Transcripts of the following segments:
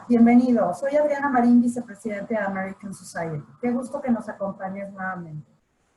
Bienvenido, soy Adriana Marín, vicepresidente de American Society. Qué gusto que nos acompañes nuevamente.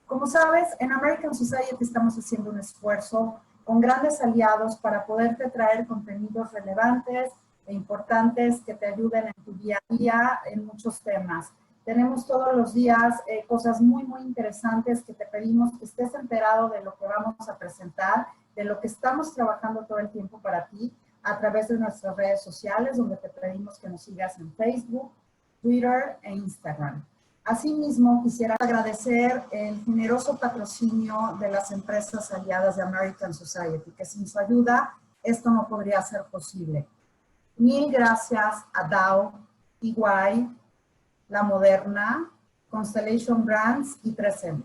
Como sabes, en American Society estamos haciendo un esfuerzo con grandes aliados para poderte traer contenidos relevantes e importantes que te ayuden en tu día a día en muchos temas. Tenemos todos los días cosas muy interesantes que te pedimos que estés enterado de lo que vamos a presentar, de lo que estamos trabajando todo el tiempo para ti, a través de nuestras redes sociales, donde te pedimos que nos sigas en Facebook, Twitter e Instagram. Asimismo, quisiera agradecer el generoso patrocinio de las empresas aliadas de American Society, que sin su ayuda esto no podría ser posible. Mil gracias a Dow, EY, La Moderna, Constellation Brands y 3M.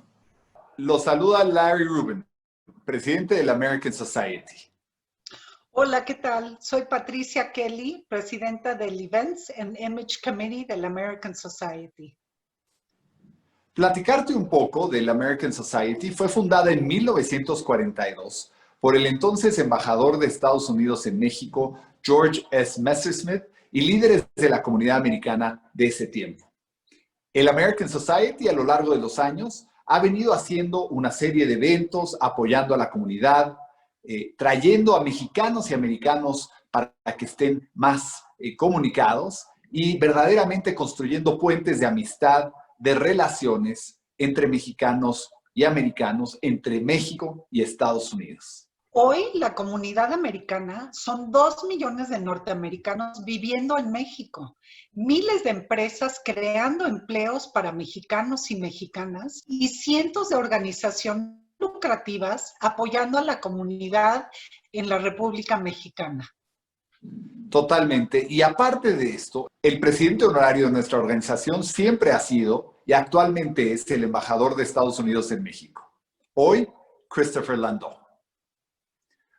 Los saluda Larry Rubin, presidente de la American Society. Hola, ¿qué tal? Soy Patricia Kelly, presidenta del Events and Image Committee de la American Society. Platicarte un poco de la American Society fue fundada en 1942 por el entonces embajador de Estados Unidos en México, George S. Messersmith, y líderes de la comunidad americana de ese tiempo. El American Society, a lo largo de los años, ha venido haciendo una serie de eventos, apoyando a la comunidad, trayendo a mexicanos y americanos para que estén más comunicados y verdaderamente construyendo puentes de amistad, de relaciones entre mexicanos y americanos, entre México y Estados Unidos. Hoy la comunidad americana son 2 millones de norteamericanos viviendo en México, miles de empresas creando empleos para mexicanos y mexicanas y cientos de organizaciones lucrativas apoyando a la comunidad en la República Mexicana. Totalmente. Y aparte de esto, el presidente honorario de nuestra organización siempre ha sido y actualmente es el embajador de Estados Unidos en México. Hoy, Christopher Landau.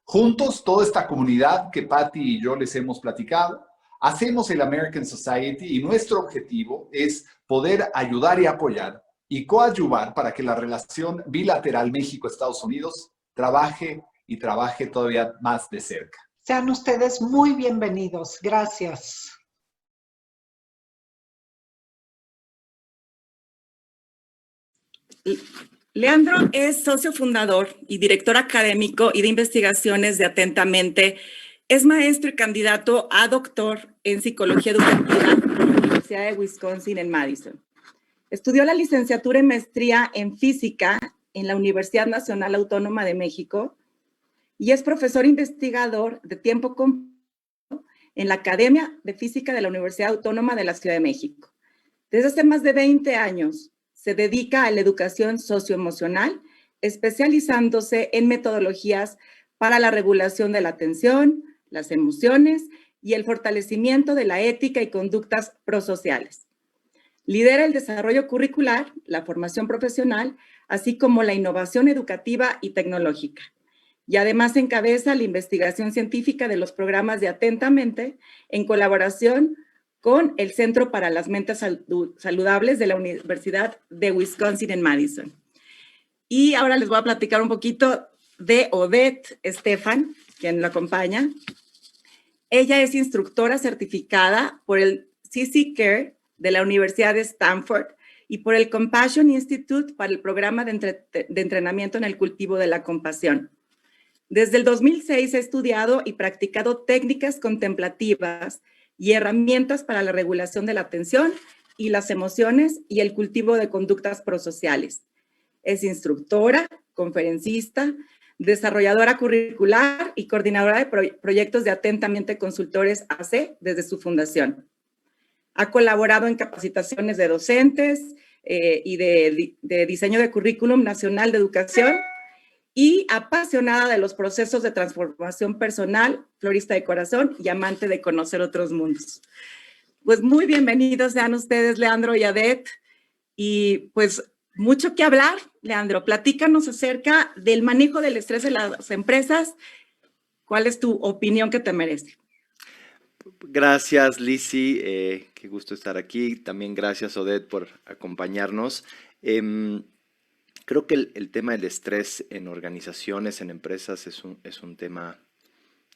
Juntos, toda esta comunidad que Patty y yo les hemos platicado, hacemos el American Society y nuestro objetivo es poder ayudar y apoyar y coadyuvar para que la relación bilateral México-Estados Unidos trabaje y trabaje todavía más de cerca. Sean ustedes muy bienvenidos. Gracias. Leandro es socio fundador y director académico y de investigaciones de Atentamente. Es maestro y candidato a doctor en psicología educativa en la Universidad de Wisconsin en Madison. Estudió la licenciatura y maestría en física en la Universidad Nacional Autónoma de México y es profesor investigador de tiempo completo en la Academia de Física de la Universidad Autónoma de la Ciudad de México. Desde hace más de 20 años se dedica a la educación socioemocional, especializándose en metodologías para la regulación de la atención, las emociones y el fortalecimiento de la ética y conductas prosociales. Lidera el desarrollo curricular, la formación profesional, así como la innovación educativa y tecnológica. Y además encabeza la investigación científica de los programas de Atentamente en colaboración con el Centro para las Mentes Saludables de la Universidad de Wisconsin en Madison. Y ahora les voy a platicar un poquito de Odette Estefan, quien lo acompaña. Ella es instructora certificada por el CC Care de la Universidad de Stanford y por el Compassion Institute para el programa de entrenamiento en el cultivo de la compasión. Desde el 2006 ha estudiado y practicado técnicas contemplativas y herramientas para la regulación de la atención y las emociones y el cultivo de conductas prosociales. Es instructora, conferencista, desarrolladora curricular y coordinadora de proyectos de Atentamente Consultores AC desde su fundación. Ha colaborado en capacitaciones de docentes y de diseño de currículum nacional de educación y apasionada de los procesos de transformación personal, florista de corazón y amante de conocer otros mundos. Pues muy bienvenidos sean ustedes, Leandro y Odette. Y pues mucho que hablar, Leandro. Platícanos acerca del manejo del estrés en las empresas. ¿Cuál es tu opinión que te merece? Gracias, Lizzy. Qué gusto estar aquí. También gracias, Odette, por acompañarnos. Creo que el tema del estrés en organizaciones, en empresas, es un tema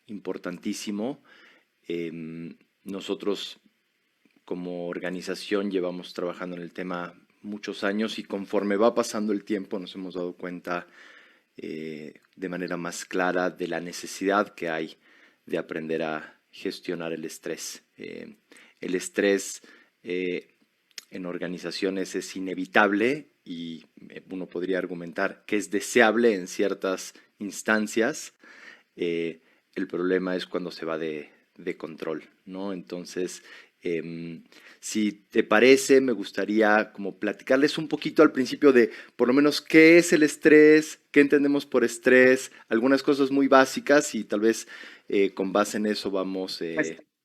importantísimo. Nosotros como organización llevamos trabajando en el tema muchos años y conforme va pasando el tiempo nos hemos dado cuenta de manera más clara de la necesidad que hay de aprender a gestionar el estrés. El estrés en organizaciones es inevitable y uno podría argumentar que es deseable en ciertas instancias. El problema es cuando se va de control, ¿no? Entonces, si te parece, me gustaría como platicarles un poquito al principio de por lo menos qué es el estrés, qué entendemos por estrés, algunas cosas muy básicas y tal vez con base en eso vamos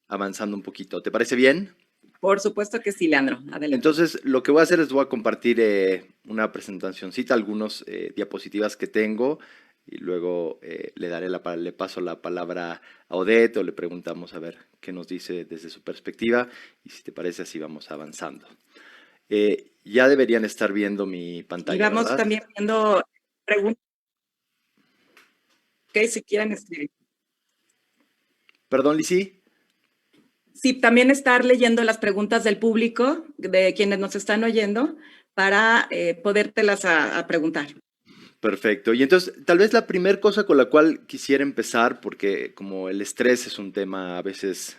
avanzando un poquito. ¿Te parece bien? Por supuesto que sí, Leandro. Adelante. Entonces, lo que voy a hacer es voy a compartir una presentacioncita, algunos diapositivas que tengo y luego le paso la palabra a Odette o le preguntamos a ver qué nos dice desde su perspectiva y si te parece así vamos avanzando. Ya deberían estar viendo mi pantalla, Y vamos ¿verdad? también viendo preguntas. Ok, si quieren escribir. Perdón, Lizzy. Sí, también estar leyendo las preguntas del público, de quienes nos están oyendo, para podértelas a preguntar. Perfecto. Y entonces, tal vez la primera cosa con la cual quisiera empezar, porque como el estrés es un tema a veces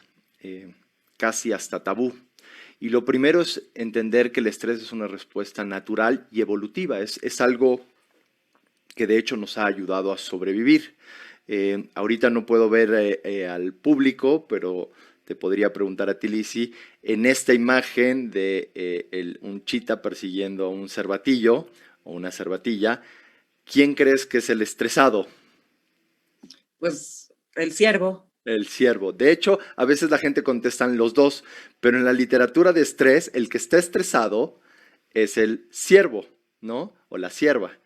casi hasta tabú, y lo primero es entender que el estrés es una respuesta natural y evolutiva, es algo que de hecho nos ha ayudado a sobrevivir. Ahorita no puedo ver al público, pero te podría preguntar a ti, Lizzy, en esta imagen de un chita persiguiendo a un cervatillo o una cervatilla, ¿quién crees que es el estresado? Pues el ciervo. El ciervo. De hecho, a veces la gente contesta los dos, pero en la literatura de estrés, el que está estresado es el ciervo, ¿no? O la cierva.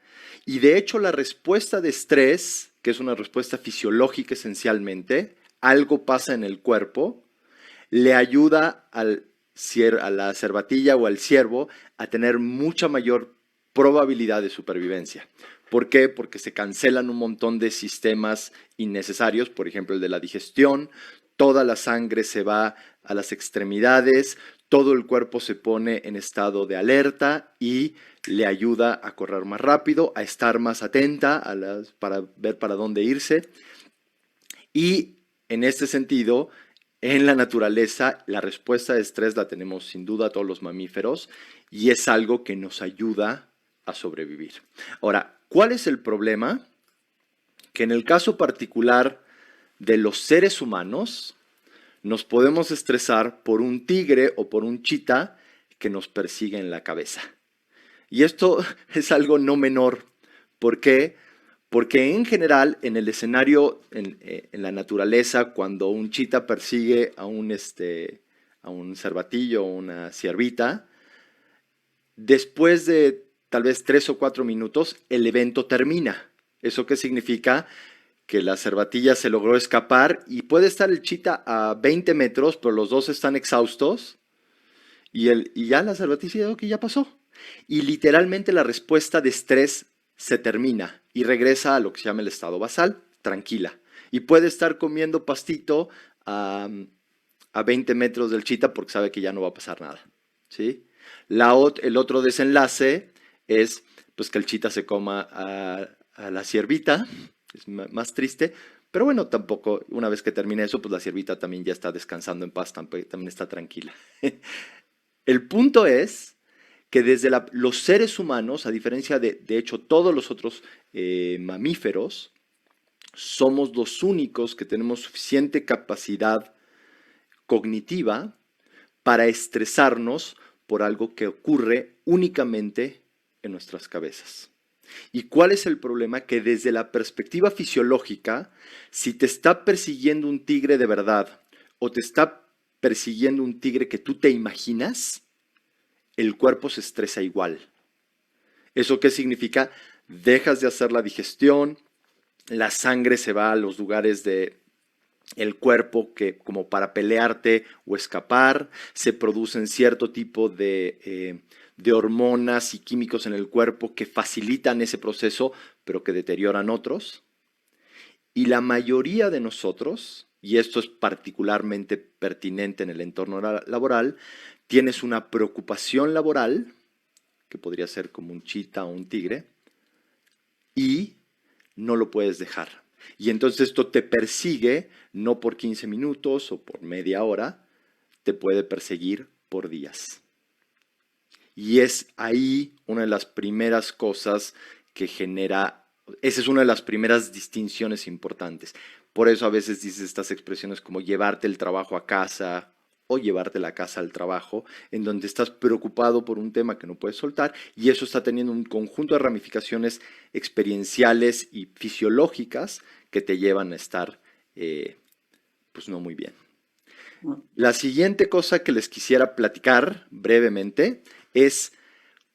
Y de hecho, la respuesta de estrés, que es una respuesta fisiológica esencialmente, algo pasa en el cuerpo, le ayuda a la cervatilla o al ciervo a tener mucha mayor probabilidad de supervivencia. ¿Por qué? Porque se cancelan un montón de sistemas innecesarios, por ejemplo el de la digestión, toda la sangre se va a las extremidades, todo el cuerpo se pone en estado de alerta y le ayuda a correr más rápido, a estar más atenta para ver para dónde irse. Y en este sentido, en la naturaleza, la respuesta de estrés la tenemos sin duda todos los mamíferos y es algo que nos ayuda a sobrevivir. Ahora, ¿cuál es el problema? Que en el caso particular de los seres humanos, nos podemos estresar por un tigre o por un chita que nos persigue en la cabeza. Y esto es algo no menor. ¿Por qué? Porque en general, en el escenario, en la naturaleza, cuando un chita persigue a un cervatillo o una ciervita, después de tal vez 3 o 4 minutos, el evento termina. ¿Eso qué significa? Que la cervatilla se logró escapar y puede estar el chita a 20 metros, pero los dos están exhaustos y ya la cervatilla dice que ya pasó. Y literalmente la respuesta de estrés se termina y regresa a lo que se llama el estado basal, tranquila. Y puede estar comiendo pastito a 20 metros del chita porque sabe que ya no va a pasar nada, ¿sí? El otro desenlace es pues, que el chita se coma a la ciervita, es más triste, pero bueno, tampoco, una vez que termine eso, pues la ciervita también ya está descansando en paz, también está tranquila. El punto es que desde los seres humanos, a diferencia de hecho todos los otros mamíferos, somos los únicos que tenemos suficiente capacidad cognitiva para estresarnos por algo que ocurre únicamente en nuestras cabezas. ¿Y cuál es el problema? Que desde la perspectiva fisiológica, si te está persiguiendo un tigre de verdad o te está persiguiendo un tigre que tú te imaginas, el cuerpo se estresa igual. ¿Eso qué significa? Dejas de hacer la digestión, la sangre se va a los lugares del cuerpo que como para pelearte o escapar, se producen cierto tipo de hormonas y químicos en el cuerpo que facilitan ese proceso, pero que deterioran otros. Y la mayoría de nosotros y esto es particularmente pertinente en el entorno laboral, tienes una preocupación laboral, que podría ser como un chita o un tigre, y no lo puedes dejar. Y entonces esto te persigue no por 15 minutos o por media hora, te puede perseguir por días. Y es ahí una de las primeras cosas que genera, esa es una de las primeras distinciones importantes. Por eso a veces dices estas expresiones como llevarte el trabajo a casa o llevarte la casa al trabajo, en donde estás preocupado por un tema que no puedes soltar, y eso está teniendo un conjunto de ramificaciones experienciales y fisiológicas que te llevan a estar pues no muy bien. La siguiente cosa que les quisiera platicar brevemente es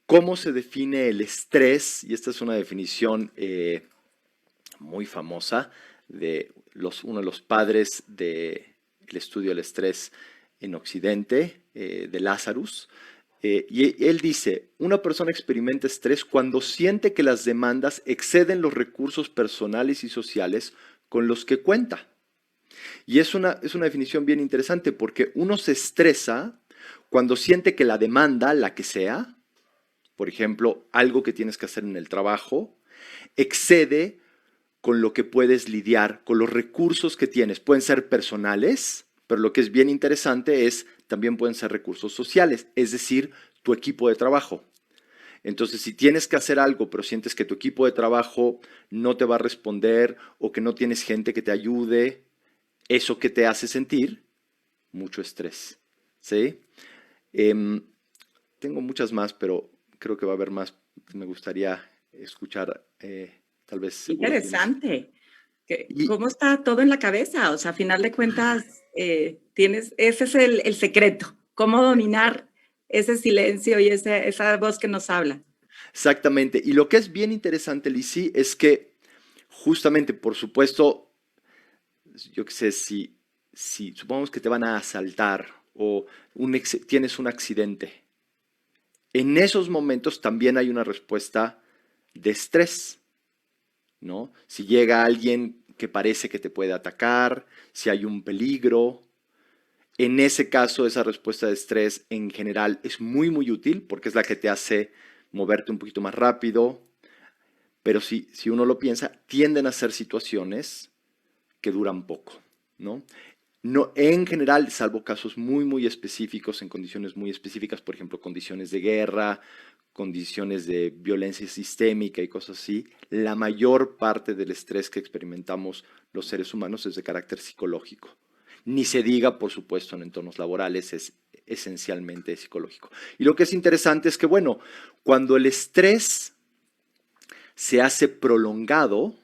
cómo se define el estrés, y esta es una definición muy famosa de uno de los padres del estudio del estrés en Occidente, de Lazarus. Y él dice, una persona experimenta estrés cuando siente que las demandas exceden los recursos personales y sociales con los que cuenta. Y es una definición bien interesante porque uno se estresa cuando siente que la demanda, la que sea, por ejemplo, algo que tienes que hacer en el trabajo, excede con lo que puedes lidiar, con los recursos que tienes. Pueden ser personales, pero lo que es bien interesante es, también pueden ser recursos sociales, es decir, tu equipo de trabajo. Entonces, si tienes que hacer algo, pero sientes que tu equipo de trabajo no te va a responder o que no tienes gente que te ayude, ¿eso qué te hace sentir? Mucho estrés, ¿sí? Tengo muchas más, pero creo que va a haber más. Me gustaría escuchar, tal vez. Interesante. ¿Cómo está todo en la cabeza? O sea, a final de cuentas, ese es el secreto, cómo dominar ese silencio y esa voz que nos habla. Exactamente. Y lo que es bien interesante, Lizzy, es que justamente, por supuesto, yo qué sé, si supongamos que te van a asaltar o tienes un accidente, en esos momentos también hay una respuesta de estrés, ¿no? Si llega alguien que parece que te puede atacar, si hay un peligro, en ese caso esa respuesta de estrés en general es muy, muy útil porque es la que te hace moverte un poquito más rápido, pero si uno lo piensa, tienden a ser situaciones que duran poco, ¿no? No, en general, salvo casos muy, muy específicos, en condiciones muy específicas, por ejemplo, condiciones de guerra, condiciones de violencia sistémica y cosas así, la mayor parte del estrés que experimentamos los seres humanos es de carácter psicológico. Ni se diga, por supuesto, en entornos laborales, es esencialmente psicológico. Y lo que es interesante es que, bueno, cuando el estrés se hace prolongado,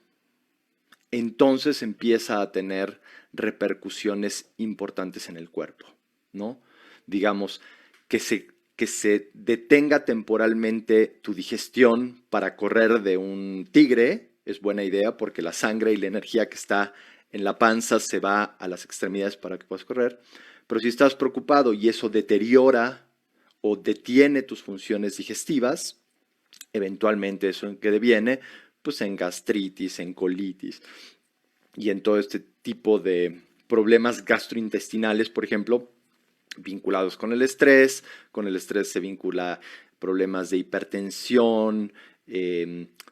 entonces empieza a tener repercusiones importantes en el cuerpo, ¿no? Digamos, que se detenga temporalmente tu digestión para correr de un tigre es buena idea porque la sangre y la energía que está en la panza se va a las extremidades para que puedas correr. Pero si estás preocupado y eso deteriora o detiene tus funciones digestivas, eventualmente eso en qué deviene, pues en gastritis, en colitis y en todo este tipo de problemas gastrointestinales, por ejemplo, vinculados con el estrés. Con el estrés se vincula problemas de hipertensión,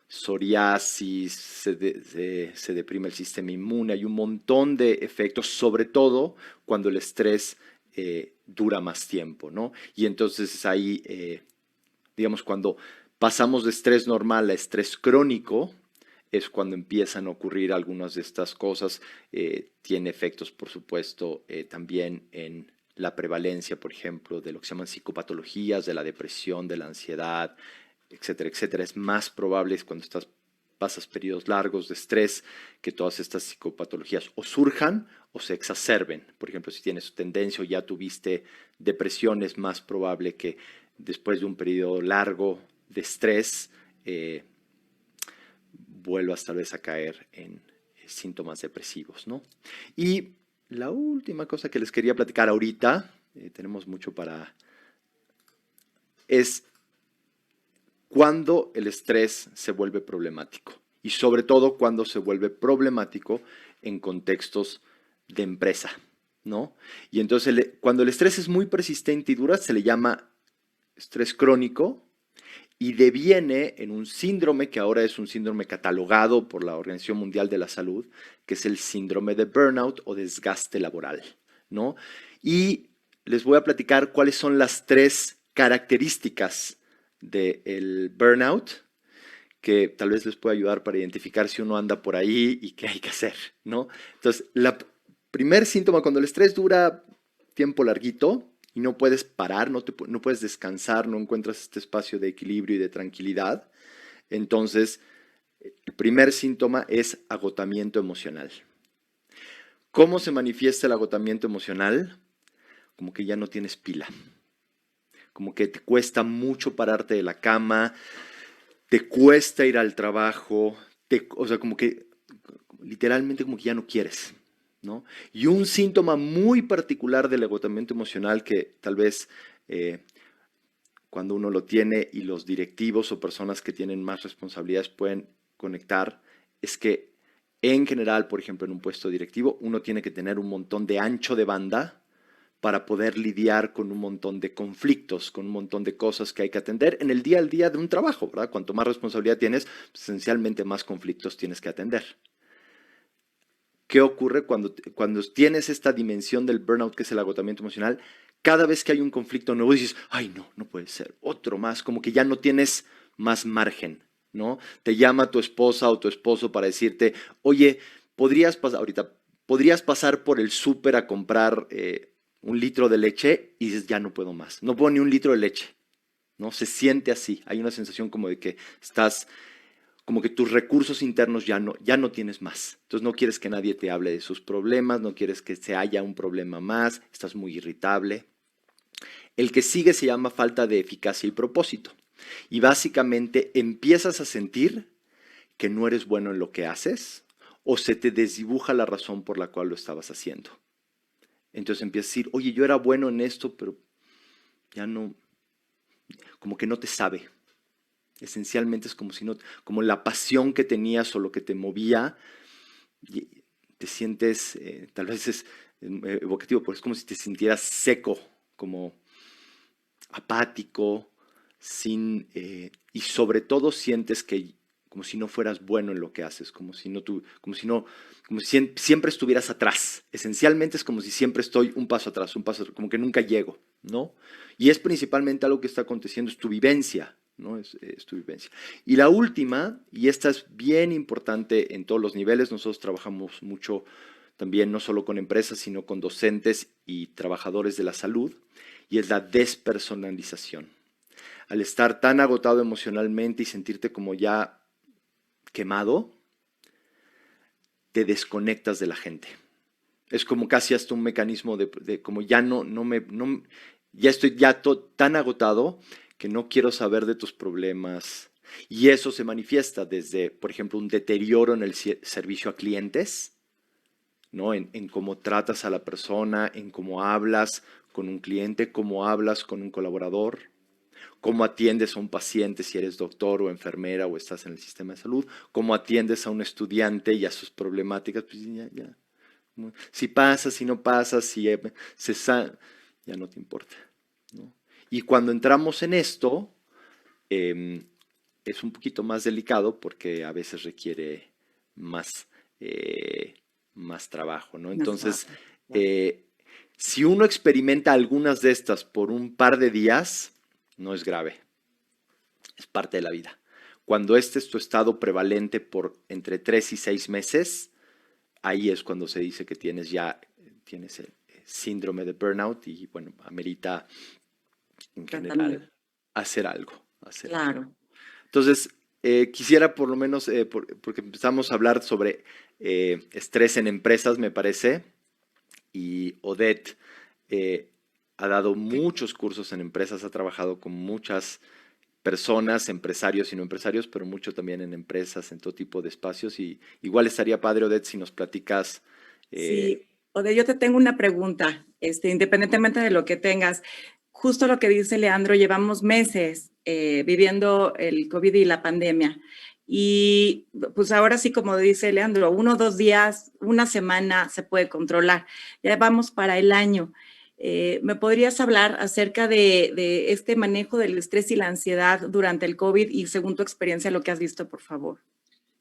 psoriasis, se deprime el sistema inmune. Hay un montón de efectos, sobre todo cuando el estrés dura más tiempo, ¿no? Y entonces es ahí, digamos, cuando pasamos de estrés normal a estrés crónico, es cuando empiezan a ocurrir algunas de estas cosas. Tiene efectos, por supuesto, también en la prevalencia, por ejemplo, de lo que se llaman psicopatologías, de la depresión, de la ansiedad, etcétera, etcétera. Es más probable cuando pasas periodos largos de estrés que todas estas psicopatologías o surjan o se exacerben. Por ejemplo, si tienes tendencia o ya tuviste depresión, es más probable que después de un periodo largo de estrés vuelvas tal vez a caer en síntomas depresivos, ¿no? Y la última cosa que les quería platicar ahorita, tenemos mucho es cuando el estrés se vuelve problemático y sobre todo cuando se vuelve problemático en contextos de empresa, ¿no? Y entonces cuando el estrés es muy persistente y dura, se le llama estrés crónico y deviene en un síndrome que ahora es un síndrome catalogado por la Organización Mundial de la Salud, que es el síndrome de burnout o desgaste laboral, ¿no? Y les voy a platicar cuáles son las 3 características del burnout, que tal vez les pueda ayudar para identificar si uno anda por ahí y qué hay que hacer, ¿no? Entonces, el primer síntoma, cuando el estrés dura tiempo larguito y no puedes parar, no puedes descansar, no encuentras este espacio de equilibrio y de tranquilidad, entonces, el primer síntoma es agotamiento emocional. ¿Cómo se manifiesta el agotamiento emocional? Como que ya no tienes pila, como que te cuesta mucho pararte de la cama, te cuesta ir al trabajo, o sea, como que literalmente como que ya no quieres, ¿no? Y un síntoma muy particular del agotamiento emocional que tal vez cuando uno lo tiene y los directivos o personas que tienen más responsabilidades pueden conectar, es que en general, por ejemplo, en un puesto directivo, uno tiene que tener un montón de ancho de banda para poder lidiar con un montón de conflictos, con un montón de cosas que hay que atender en el día al día de un trabajo, ¿verdad? Cuanto más responsabilidad tienes, pues, esencialmente más conflictos tienes que atender. ¿Qué ocurre cuando tienes esta dimensión del burnout, que es el agotamiento emocional? Cada vez que hay un conflicto nuevo dices, ay no puede ser, otro más, como que ya no tienes más margen, ¿no? Te llama tu esposa o tu esposo para decirte, oye, ¿podrías pasar por el súper a comprar 1 litro de leche? Y dices, ya no puedo más, no puedo ni 1 litro de leche, ¿no? Se siente así, hay una sensación como de que estás, como que tus recursos internos ya no tienes más. Entonces no quieres que nadie te hable de sus problemas, no quieres que se haya un problema más, estás muy irritable. El que sigue se llama falta de eficacia y propósito. Y básicamente empiezas a sentir que no eres bueno en lo que haces o se te desdibuja la razón por la cual lo estabas haciendo. Entonces empiezas a decir, oye, yo era bueno en esto, pero ya no, como que no te sabe. Esencialmente es como la pasión que tenías o lo que te movía, te sientes, tal vez es evocativo, pero es como si te sintieras seco, como apático, y sobre todo sientes que como si no fueras bueno en lo que haces, como si siempre estuvieras atrás. Esencialmente es como si siempre estoy un paso atrás, como que nunca llego, ¿no? Y es principalmente algo que está aconteciendo, es tu vivencia, ¿no? Es tu vivencia. Y la última, y esta es bien importante en todos los niveles, nosotros trabajamos mucho también no solo con empresas, sino con docentes y trabajadores de la salud, y es la despersonalización. Al estar tan agotado emocionalmente y sentirte como ya quemado, te desconectas de la gente. Es como casi hasta un mecanismo de como ya ya estoy tan agotado que no quiero saber de tus problemas. Y eso se manifiesta desde, por ejemplo, un deterioro en el servicio a clientes, ¿no? En cómo tratas a la persona, en cómo hablas con un cliente, cómo hablas con un colaborador, cómo atiendes a un paciente si eres doctor o enfermera o estás en el sistema de salud, cómo atiendes a un estudiante y a sus problemáticas, pues ya. Si pasa, si no pasa, ya no te importa, ¿no? Y cuando entramos en esto, es un poquito más delicado porque a veces requiere más trabajo, ¿no? Entonces, si uno experimenta algunas de estas por un par de días, no es grave, es parte de la vida. Cuando este es tu estado prevalente por entre 3 y 6 meses, ahí es cuando se dice que tienes el síndrome de burnout y, bueno, amerita en general hacer algo. Claro. Entonces, quisiera por lo menos, porque empezamos a hablar sobre estrés en empresas, me parece, y Odette ha dado muchos cursos en empresas, ha trabajado con muchas personas, empresarios y no empresarios, pero mucho también en empresas, en todo tipo de espacios. Y igual estaría padre, Odette, si nos platicas. Sí, Odette, yo te tengo una pregunta, independientemente de lo que tengas. Justo lo que dice Leandro, llevamos meses viviendo el COVID y la pandemia. y pues ahora sí, como dice Leandro, 1 o 2 días, una semana se puede controlar. Ya vamos para el año. ¿Me podrías hablar acerca de este manejo del estrés y la ansiedad durante el COVID y según tu experiencia lo que has visto, por favor?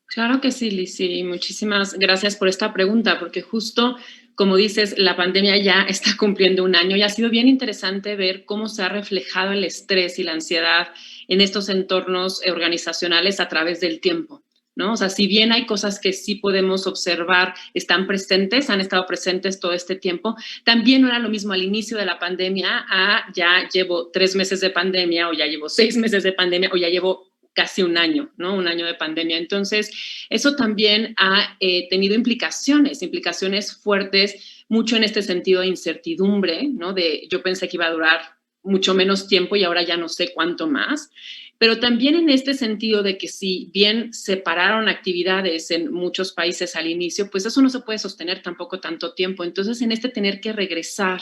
Claro que sí, Lizzy. Muchísimas gracias por esta pregunta, porque justo como dices, la pandemia ya está cumpliendo 1 año y ha sido bien interesante ver cómo se ha reflejado el estrés y la ansiedad en estos entornos organizacionales a través del tiempo, ¿no? O sea, si bien hay cosas que sí podemos observar, están presentes, han estado presentes todo este tiempo, también no era lo mismo al inicio de la pandemia a ya llevo 3 meses de pandemia o ya llevo 6 meses de pandemia o ya llevo casi 1 año, ¿no? 1 año de pandemia. Entonces, eso también ha tenido implicaciones fuertes, mucho en este sentido de incertidumbre, ¿no? Yo pensé que iba a durar mucho menos tiempo y ahora ya no sé cuánto más. Pero también en este sentido de que si bien separaron actividades en muchos países al inicio, pues eso no se puede sostener tampoco tanto tiempo. Entonces, en este tener que regresar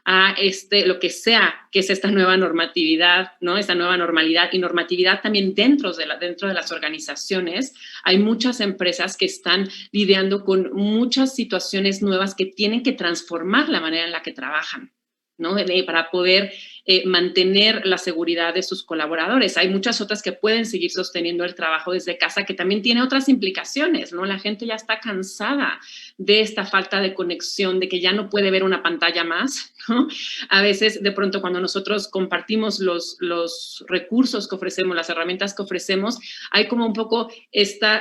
a lo que sea que es esta nueva normatividad, ¿no? Esta nueva normalidad y normatividad también dentro de las organizaciones. Hay muchas empresas que están lidiando con muchas situaciones nuevas que tienen que transformar la manera en la que trabajan, ¿no? Para poder mantener la seguridad de sus colaboradores. Hay muchas otras que pueden seguir sosteniendo el trabajo desde casa, que también tiene otras implicaciones, ¿no? La gente ya está cansada de esta falta de conexión, de que ya no puede ver una pantalla más, ¿no? A veces, de pronto, cuando nosotros compartimos los recursos que ofrecemos, las herramientas que ofrecemos, hay como un poco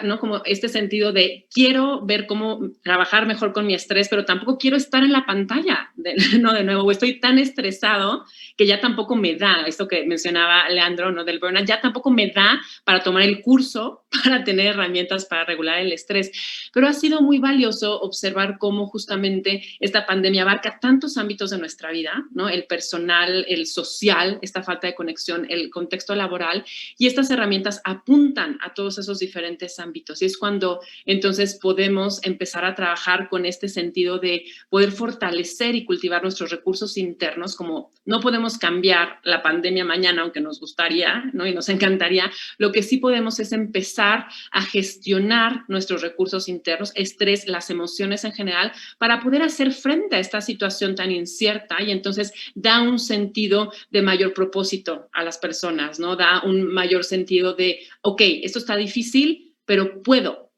¿no? Como este sentido de quiero ver cómo trabajar mejor con mi estrés, pero tampoco quiero estar en la pantalla, ¿no? De nuevo, estoy tan estresado que ya tampoco me da, esto que mencionaba Leandro, ¿no? Del burnout, ya tampoco me da para tomar el curso, para tener herramientas para regular el estrés. Pero ha sido muy valioso observar cómo justamente esta pandemia abarca tantos ámbitos de nuestra vida, ¿no? El personal, el social, esta falta de conexión, el contexto laboral, y estas herramientas apuntan a todos esos diferentes ámbitos. Y es cuando entonces podemos empezar a trabajar con este sentido de poder fortalecer y cultivar nuestros recursos internos, como no podemos cambiar la pandemia mañana, aunque nos gustaría, ¿no? Y nos encantaría. Lo que sí podemos es empezar a gestionar nuestros recursos internos, estrés, las emociones en general, para poder hacer frente a esta situación tan incierta, y entonces da un sentido de mayor propósito a las personas, ¿no? Da un mayor sentido de, ok, esto está difícil, pero puedo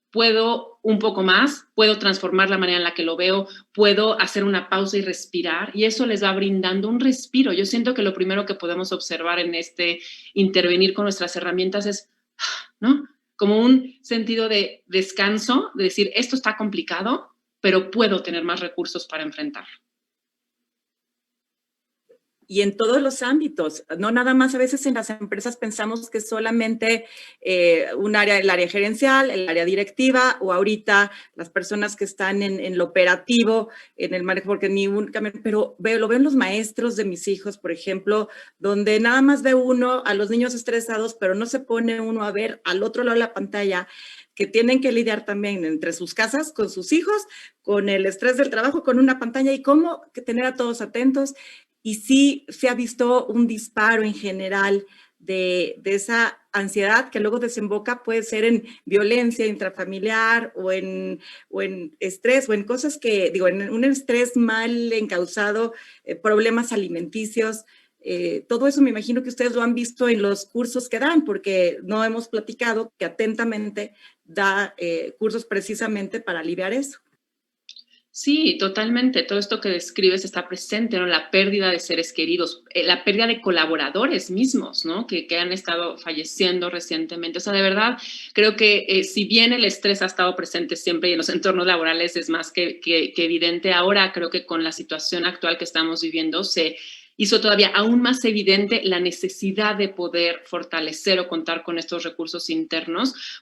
un poco más, puedo transformar la manera en la que lo veo, puedo hacer una pausa y respirar, y eso les va brindando un respiro. Yo siento que lo primero que podemos observar en intervenir con nuestras herramientas es, ¿no? Como un sentido de descanso, de decir, esto está complicado, pero puedo tener más recursos para enfrentarlo. Y en todos los ámbitos, no nada más a veces en las empresas pensamos que solamente un área, el área gerencial, el área directiva, o ahorita las personas que están en lo operativo, en el manejo, porque pero lo veo en los maestros de mis hijos, por ejemplo, donde nada más ve uno a los niños estresados, pero no se pone uno a ver al otro lado de la pantalla, que tienen que lidiar también entre sus casas, con sus hijos, con el estrés del trabajo, con una pantalla, y cómo tener a todos atentos. Y sí se ha visto un disparo en general de esa ansiedad que luego desemboca, puede ser en violencia intrafamiliar o en estrés o en cosas que, digo, en un estrés mal encauzado, problemas alimenticios. Todo eso me imagino que ustedes lo han visto en los cursos que dan, porque no hemos platicado que Atentamente da cursos precisamente para aliviar eso. Sí, totalmente. Todo esto que describes está presente, ¿no? La pérdida de seres queridos, la pérdida de colaboradores mismos, ¿no? Que han estado falleciendo recientemente. O sea, de verdad, creo que si bien el estrés ha estado presente siempre y en los entornos laborales es más que evidente, ahora creo que con la situación actual que estamos viviendo se hizo todavía aún más evidente la necesidad de poder fortalecer o contar con estos recursos internos,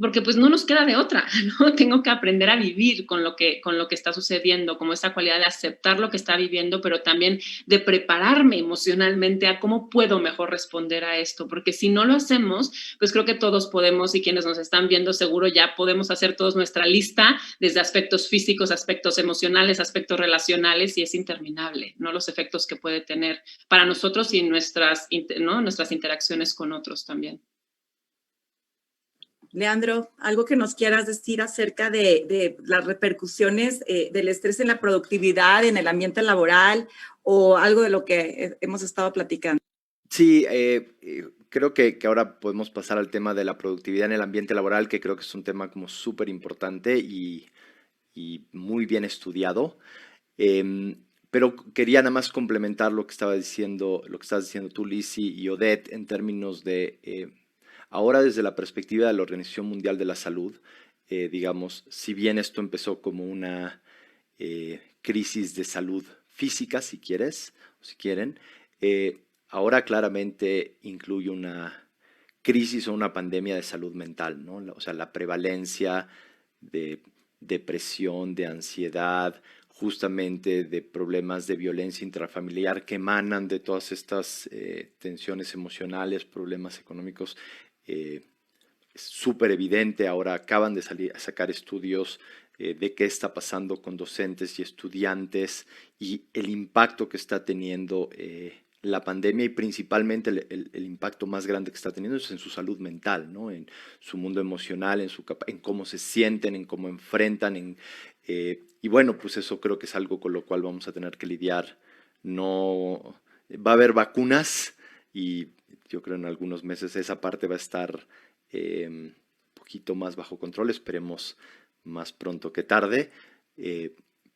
porque pues no nos queda de otra, ¿no? Tengo que aprender a vivir con lo que está sucediendo, como esa cualidad de aceptar lo que está viviendo, pero también de prepararme emocionalmente a cómo puedo mejor responder a esto, porque si no lo hacemos, pues creo que todos podemos, y quienes nos están viendo seguro ya podemos hacer todos nuestra lista, desde aspectos físicos, aspectos emocionales, aspectos relacionales, y es interminable, ¿no? Los efectos que puede tener para nosotros y nuestras interacciones con otros también. Leandro, algo que nos quieras decir acerca de las repercusiones del estrés en la productividad, en el ambiente laboral o algo de lo que hemos estado platicando. Sí, creo que ahora podemos pasar al tema de la productividad en el ambiente laboral, que creo que es un tema como súper importante y muy bien estudiado. Pero quería nada más complementar lo que estabas diciendo tú, Lizzy y Odette, en términos de ahora desde la perspectiva de la Organización Mundial de la Salud, digamos, si bien esto empezó como una crisis de salud física, si quieres, o si quieren, ahora claramente incluye una crisis o una pandemia de salud mental, ¿no? O sea, la prevalencia de depresión, de ansiedad, justamente de problemas de violencia intrafamiliar que emanan de todas estas tensiones emocionales, problemas económicos, es súper evidente. Ahora acaban de sacar estudios de qué está pasando con docentes y estudiantes y el impacto que está teniendo la pandemia, y principalmente el impacto más grande que está teniendo es en su salud mental, ¿no? En su mundo emocional, en cómo se sienten, en cómo enfrentan. Y bueno, pues eso creo que es algo con lo cual vamos a tener que lidiar. No va a haber vacunas y yo creo en algunos meses esa parte va a estar un poquito más bajo control, esperemos más pronto que tarde,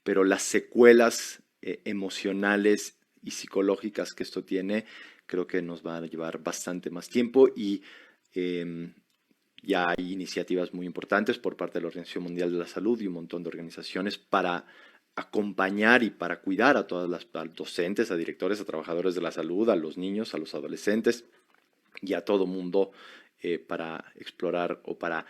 pero las secuelas emocionales y psicológicas que esto tiene, creo que nos va a llevar bastante más tiempo y ya hay iniciativas muy importantes por parte de la Organización Mundial de la Salud y un montón de organizaciones para acompañar y para cuidar a todas las docentes, a directores, a trabajadores de la salud, a los niños, a los adolescentes y a todo mundo para explorar o para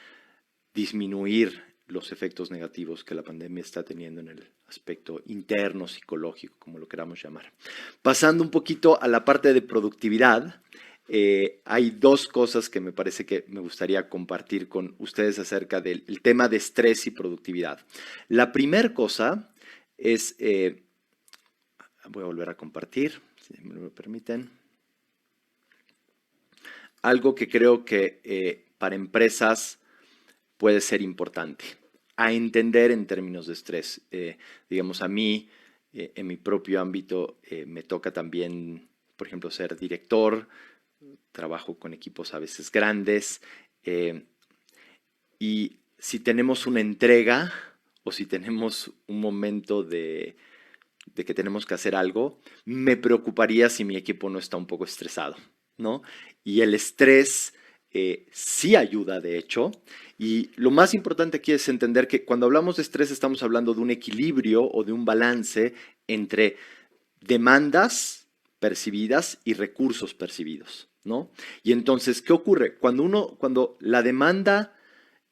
disminuir los efectos negativos que la pandemia está teniendo en el aspecto interno, psicológico, como lo queramos llamar. Pasando un poquito a la parte de productividad, hay dos cosas que me parece que me gustaría compartir con ustedes acerca del tema de estrés y productividad. La primera cosa es, voy a volver a compartir, si me lo permiten, algo que creo que para empresas puede ser importante a entender en términos de estrés. Digamos, a mí, en mi propio ámbito, me toca también, por ejemplo, ser director, trabajo con equipos a veces grandes, y si tenemos una entrega o si tenemos un momento de que tenemos que hacer algo, me preocuparía si mi equipo no está un poco estresado, ¿no? Y el estrés sí ayuda, de hecho, y lo más importante aquí es entender que cuando hablamos de estrés estamos hablando de un equilibrio o de un balance entre demandas percibidas y recursos percibidos, ¿no? Y entonces, ¿qué ocurre? Cuando la demanda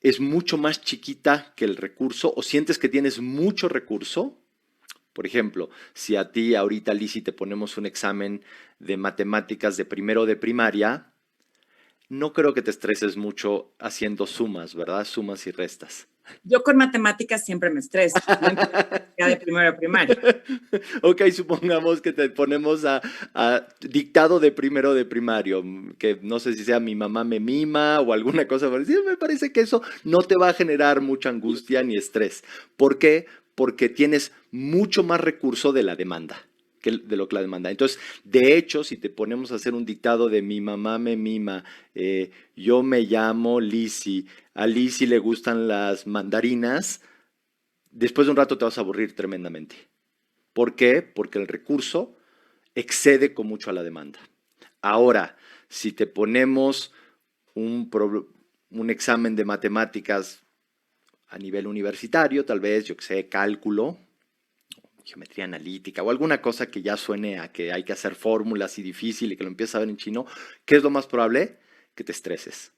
es mucho más chiquita que el recurso o sientes que tienes mucho recurso, por ejemplo, si a ti ahorita, Lizzy, te ponemos un examen de matemáticas de primero de primaria, no creo que te estreses mucho haciendo sumas, ¿verdad? Sumas y restas. Yo con matemáticas siempre me estreso, ya de primero a primaria. Ok, supongamos que te ponemos a dictado de primero de primario, que no sé si sea mi mamá me mima o alguna cosa parecida. Me parece que eso no te va a generar mucha angustia ni estrés. ¿Por qué? Porque tienes mucho más recurso de la demanda. De lo que la demanda. Entonces, de hecho, si te ponemos a hacer un dictado de mi mamá me mima, yo me llamo Lizzy, a Lizzy le gustan las mandarinas, después de un rato te vas a aburrir tremendamente. ¿Por qué? Porque el recurso excede con mucho a la demanda. Ahora, si te ponemos un examen de matemáticas a nivel universitario, tal vez, yo que sé, cálculo, geometría analítica o alguna cosa que ya suene a que hay que hacer fórmulas y difícil y que lo empieces a ver en chino, ¿qué es lo más probable? Que te estreses,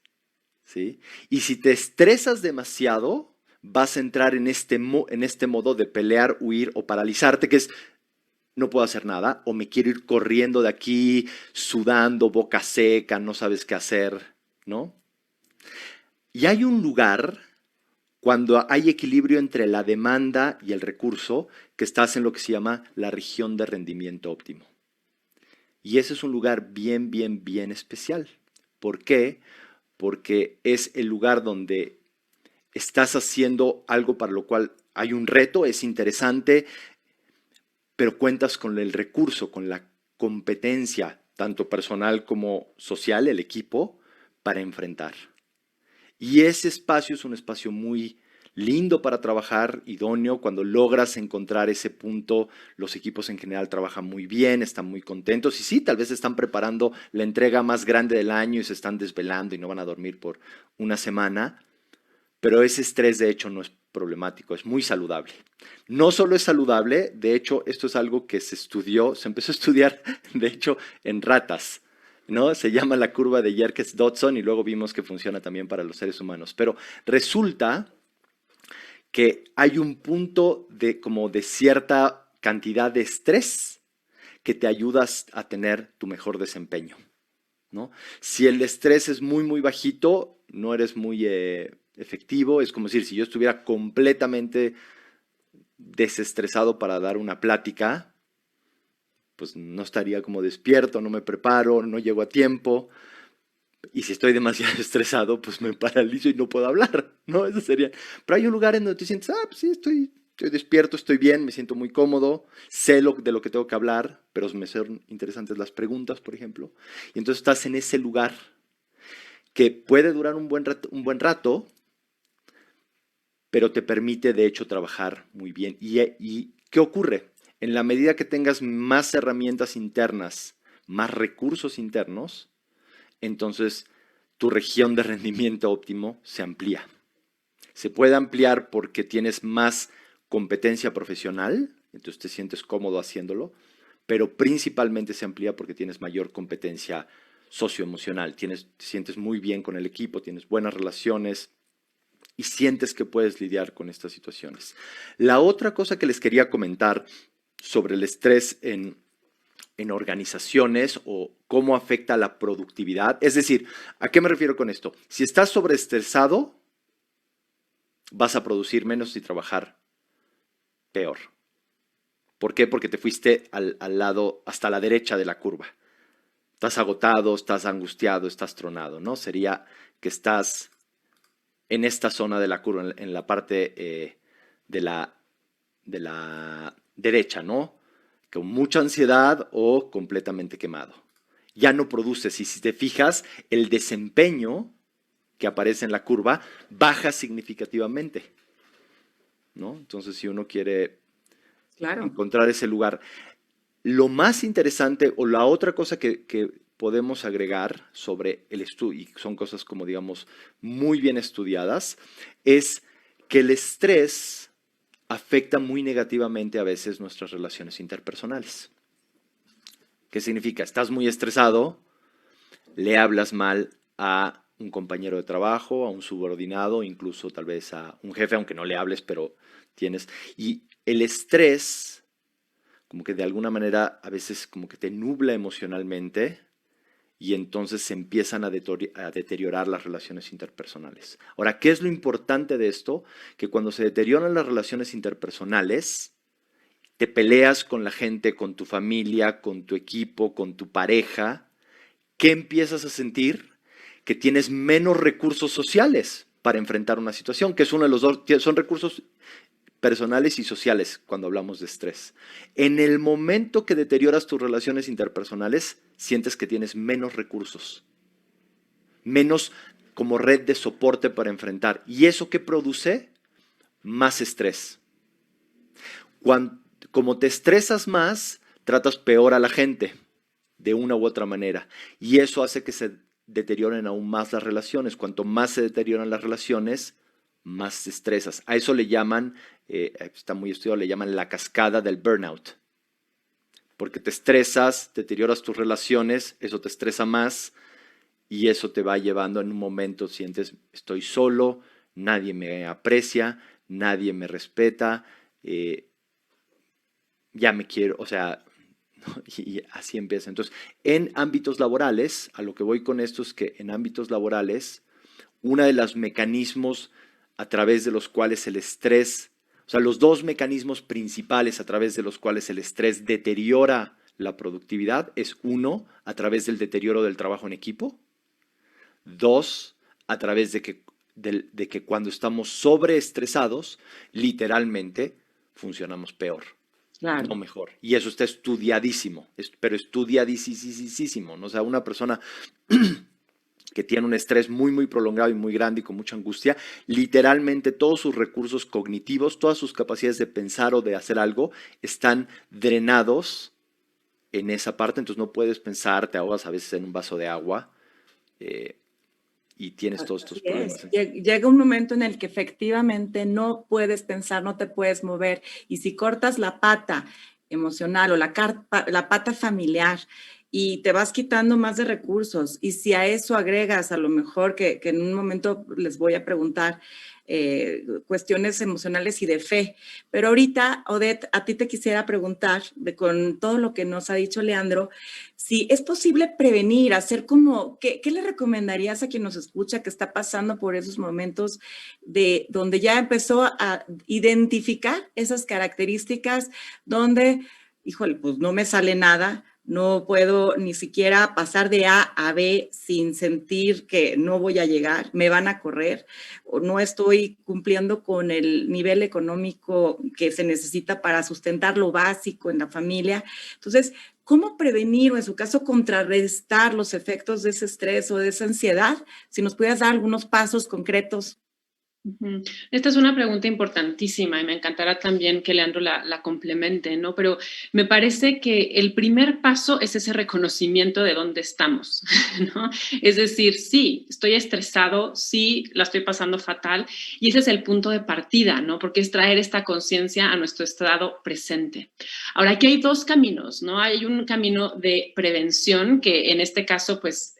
¿sí? Y si te estresas demasiado, vas a entrar en este modo de pelear, huir o paralizarte, que es no puedo hacer nada o me quiero ir corriendo de aquí, sudando, boca seca, no sabes qué hacer, ¿no? Y hay un lugar cuando hay equilibrio entre la demanda y el recurso, que estás en lo que se llama la región de rendimiento óptimo. Y ese es un lugar bien, bien, bien especial. ¿Por qué? porque es el lugar donde estás haciendo algo para lo cual hay un reto, es interesante, pero cuentas con el recurso, con la competencia, tanto personal como social, el equipo, para enfrentar. Y ese espacio es un espacio muy lindo para trabajar, idóneo. Cuando logras encontrar ese punto, los equipos en general trabajan muy bien, están muy contentos. Y sí, tal vez están preparando la entrega más grande del año y se están desvelando y no van a dormir por una semana. Pero ese estrés, de hecho, no es problemático, es muy saludable. No solo es saludable, de hecho, esto es algo que se estudió, se empezó a estudiar, de hecho, en ratas, ¿no? Se llama la curva de Yerkes-Dodson y luego vimos que funciona también para los seres humanos. Pero resulta que hay un punto como de cierta cantidad de estrés que te ayudas a tener tu mejor desempeño, ¿no? Si el estrés es muy, muy bajito, no eres muy efectivo. Es como decir, si yo estuviera completamente desestresado para dar una plática, pues no estaría como despierto, no me preparo, no llego a tiempo. Y si estoy demasiado estresado, pues me paralizo y no puedo hablar, ¿no? Eso sería. Pero hay un lugar en donde te sientes, pues sí, estoy despierto, estoy bien, me siento muy cómodo, sé de lo que tengo que hablar, pero me son interesantes las preguntas, por ejemplo. Y entonces estás en ese lugar que puede durar un buen rato, pero te permite, de hecho, trabajar muy bien. ¿Y qué ocurre? En la medida que tengas más herramientas internas, más recursos internos, entonces tu región de rendimiento óptimo se amplía. Se puede ampliar porque tienes más competencia profesional, entonces te sientes cómodo haciéndolo, pero principalmente se amplía porque tienes mayor competencia socioemocional, te sientes muy bien con el equipo, tienes buenas relaciones y sientes que puedes lidiar con estas situaciones. La otra cosa que les quería comentar sobre el estrés en organizaciones o cómo afecta la productividad. Es decir, ¿a qué me refiero con esto? Si estás sobreestresado, vas a producir menos y trabajar peor. ¿Por qué? Porque te fuiste al lado, hasta la derecha de la curva. Estás agotado, estás angustiado, estás tronado, ¿no? Sería que estás en esta zona de la curva, en la parte de la derecha, ¿no? Con mucha ansiedad o completamente quemado. Ya no produces, y si te fijas, el desempeño que aparece en la curva baja significativamente, ¿no? Entonces, si uno quiere encontrar ese lugar. Lo más interesante o la otra cosa que podemos agregar sobre el estudio, y son cosas como digamos muy bien estudiadas, es que el estrés afecta muy negativamente a veces nuestras relaciones interpersonales. ¿Qué significa? Estás muy estresado, le hablas mal a un compañero de trabajo, a un subordinado, incluso tal vez a un jefe, aunque no le hables, pero tienes. Y el estrés, como que de alguna manera a veces como que te nubla emocionalmente y entonces se empiezan a deteriorar las relaciones interpersonales. Ahora, ¿qué es lo importante de esto? Que cuando se deterioran las relaciones interpersonales, te peleas con la gente, con tu familia, con tu equipo, con tu pareja, ¿qué empiezas a sentir? Que tienes menos recursos sociales para enfrentar una situación, que es uno de los dos, son recursos personales y sociales cuando hablamos de estrés. En el momento que deterioras tus relaciones interpersonales, sientes que tienes menos recursos, menos como red de soporte para enfrentar. ¿Y eso qué produce? Más estrés. Como te estresas más, tratas peor a la gente, de una u otra manera. Y eso hace que se deterioren aún más las relaciones. Cuanto más se deterioran las relaciones, más te estresas. A eso le llaman, está muy estudiado, le llaman la cascada del burnout. Porque te estresas, deterioras tus relaciones, eso te estresa más y eso te va llevando en un momento, sientes, estoy solo, nadie me aprecia, nadie me respeta, ya me quiero, o sea, y así empieza. Entonces, en ámbitos laborales, a lo que voy con esto es que en ámbitos laborales, uno de los mecanismos a través de los cuales el estrés, o sea, los dos mecanismos principales a través de los cuales el estrés deteriora la productividad es uno, a través del deterioro del trabajo en equipo, dos, a través de que cuando estamos sobreestresados, literalmente funcionamos peor. Claro. No mejor. Y eso está estudiadísimo, pero estudiadísimo, ¿no? O sea, una persona que tiene un estrés muy, muy prolongado y muy grande y con mucha angustia, literalmente todos sus recursos cognitivos, todas sus capacidades de pensar o de hacer algo están drenados en esa parte, entonces no puedes pensar, te ahogas a veces en un vaso de agua y tienes todos estos problemas. Llega un momento en el que efectivamente no puedes pensar, no te puedes mover, y si cortas la pata emocional o la pata familiar y te vas quitando más de recursos, y si a eso agregas a lo mejor que en un momento les voy a preguntar cuestiones emocionales y de fe, pero ahorita, Odette, a ti te quisiera preguntar, con todo lo que nos ha dicho Leandro, si es posible prevenir, hacer como, ¿qué le recomendarías a quien nos escucha que está pasando por esos momentos de donde ya empezó a identificar esas características donde, híjole, pues no me sale nada, no puedo ni siquiera pasar de A a B sin sentir que no voy a llegar, me van a correr, o no estoy cumpliendo con el nivel económico que se necesita para sustentar lo básico en la familia? Entonces, ¿cómo prevenir o en su caso contrarrestar los efectos de ese estrés o de esa ansiedad? Si nos pudieras dar algunos pasos concretos. Esta es una pregunta importantísima y me encantará también que Leandro la complemente, ¿no? Pero me parece que el primer paso es ese reconocimiento de dónde estamos, ¿no? Es decir, sí, estoy estresado, sí, la estoy pasando fatal, y ese es el punto de partida, ¿no? Porque es traer esta conciencia a nuestro estado presente. Ahora, aquí hay dos caminos, ¿no? Hay un camino de prevención que en este caso, pues,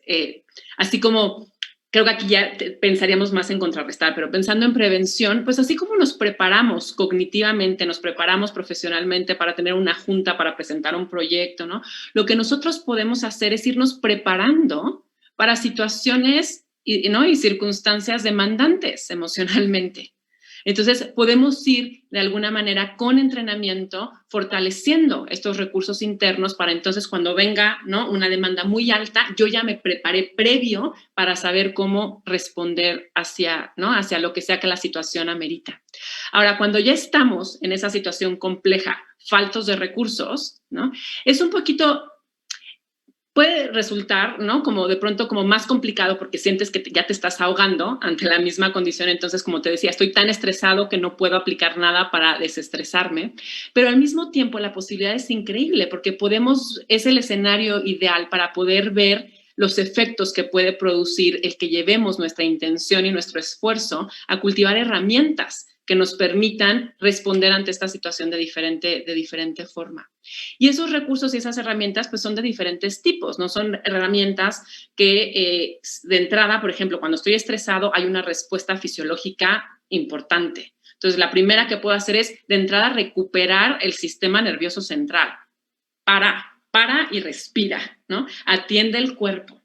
así como... Creo que aquí ya pensaríamos más en contrarrestar, pero pensando en prevención, pues así como nos preparamos cognitivamente, nos preparamos profesionalmente para tener una junta, para presentar un proyecto, ¿no? Lo que nosotros podemos hacer es irnos preparando para situaciones ¿no? y circunstancias demandantes emocionalmente. Entonces, podemos ir de alguna manera con entrenamiento fortaleciendo estos recursos internos para entonces cuando venga, ¿no? una demanda muy alta, yo ya me preparé previo para saber cómo responder hacia, ¿no? hacia lo que sea que la situación amerita. Ahora, cuando ya estamos en esa situación compleja, faltos de recursos, ¿no? es un poquito... Puede resultar, ¿no? Como de pronto como más complicado porque sientes que ya te estás ahogando ante la misma condición. Entonces, como te decía, estoy tan estresado que no puedo aplicar nada para desestresarme. Pero al mismo tiempo la posibilidad es increíble porque es el escenario ideal para poder ver los efectos que puede producir el que llevemos nuestra intención y nuestro esfuerzo a cultivar herramientas que nos permitan responder ante esta situación de diferente forma. Y esos recursos y esas herramientas pues son de diferentes tipos, no son herramientas que de entrada, por ejemplo, cuando estoy estresado hay una respuesta fisiológica importante. Entonces, la primera que puedo hacer es de entrada recuperar el sistema nervioso central. Para y respira, ¿no? Atiende el cuerpo.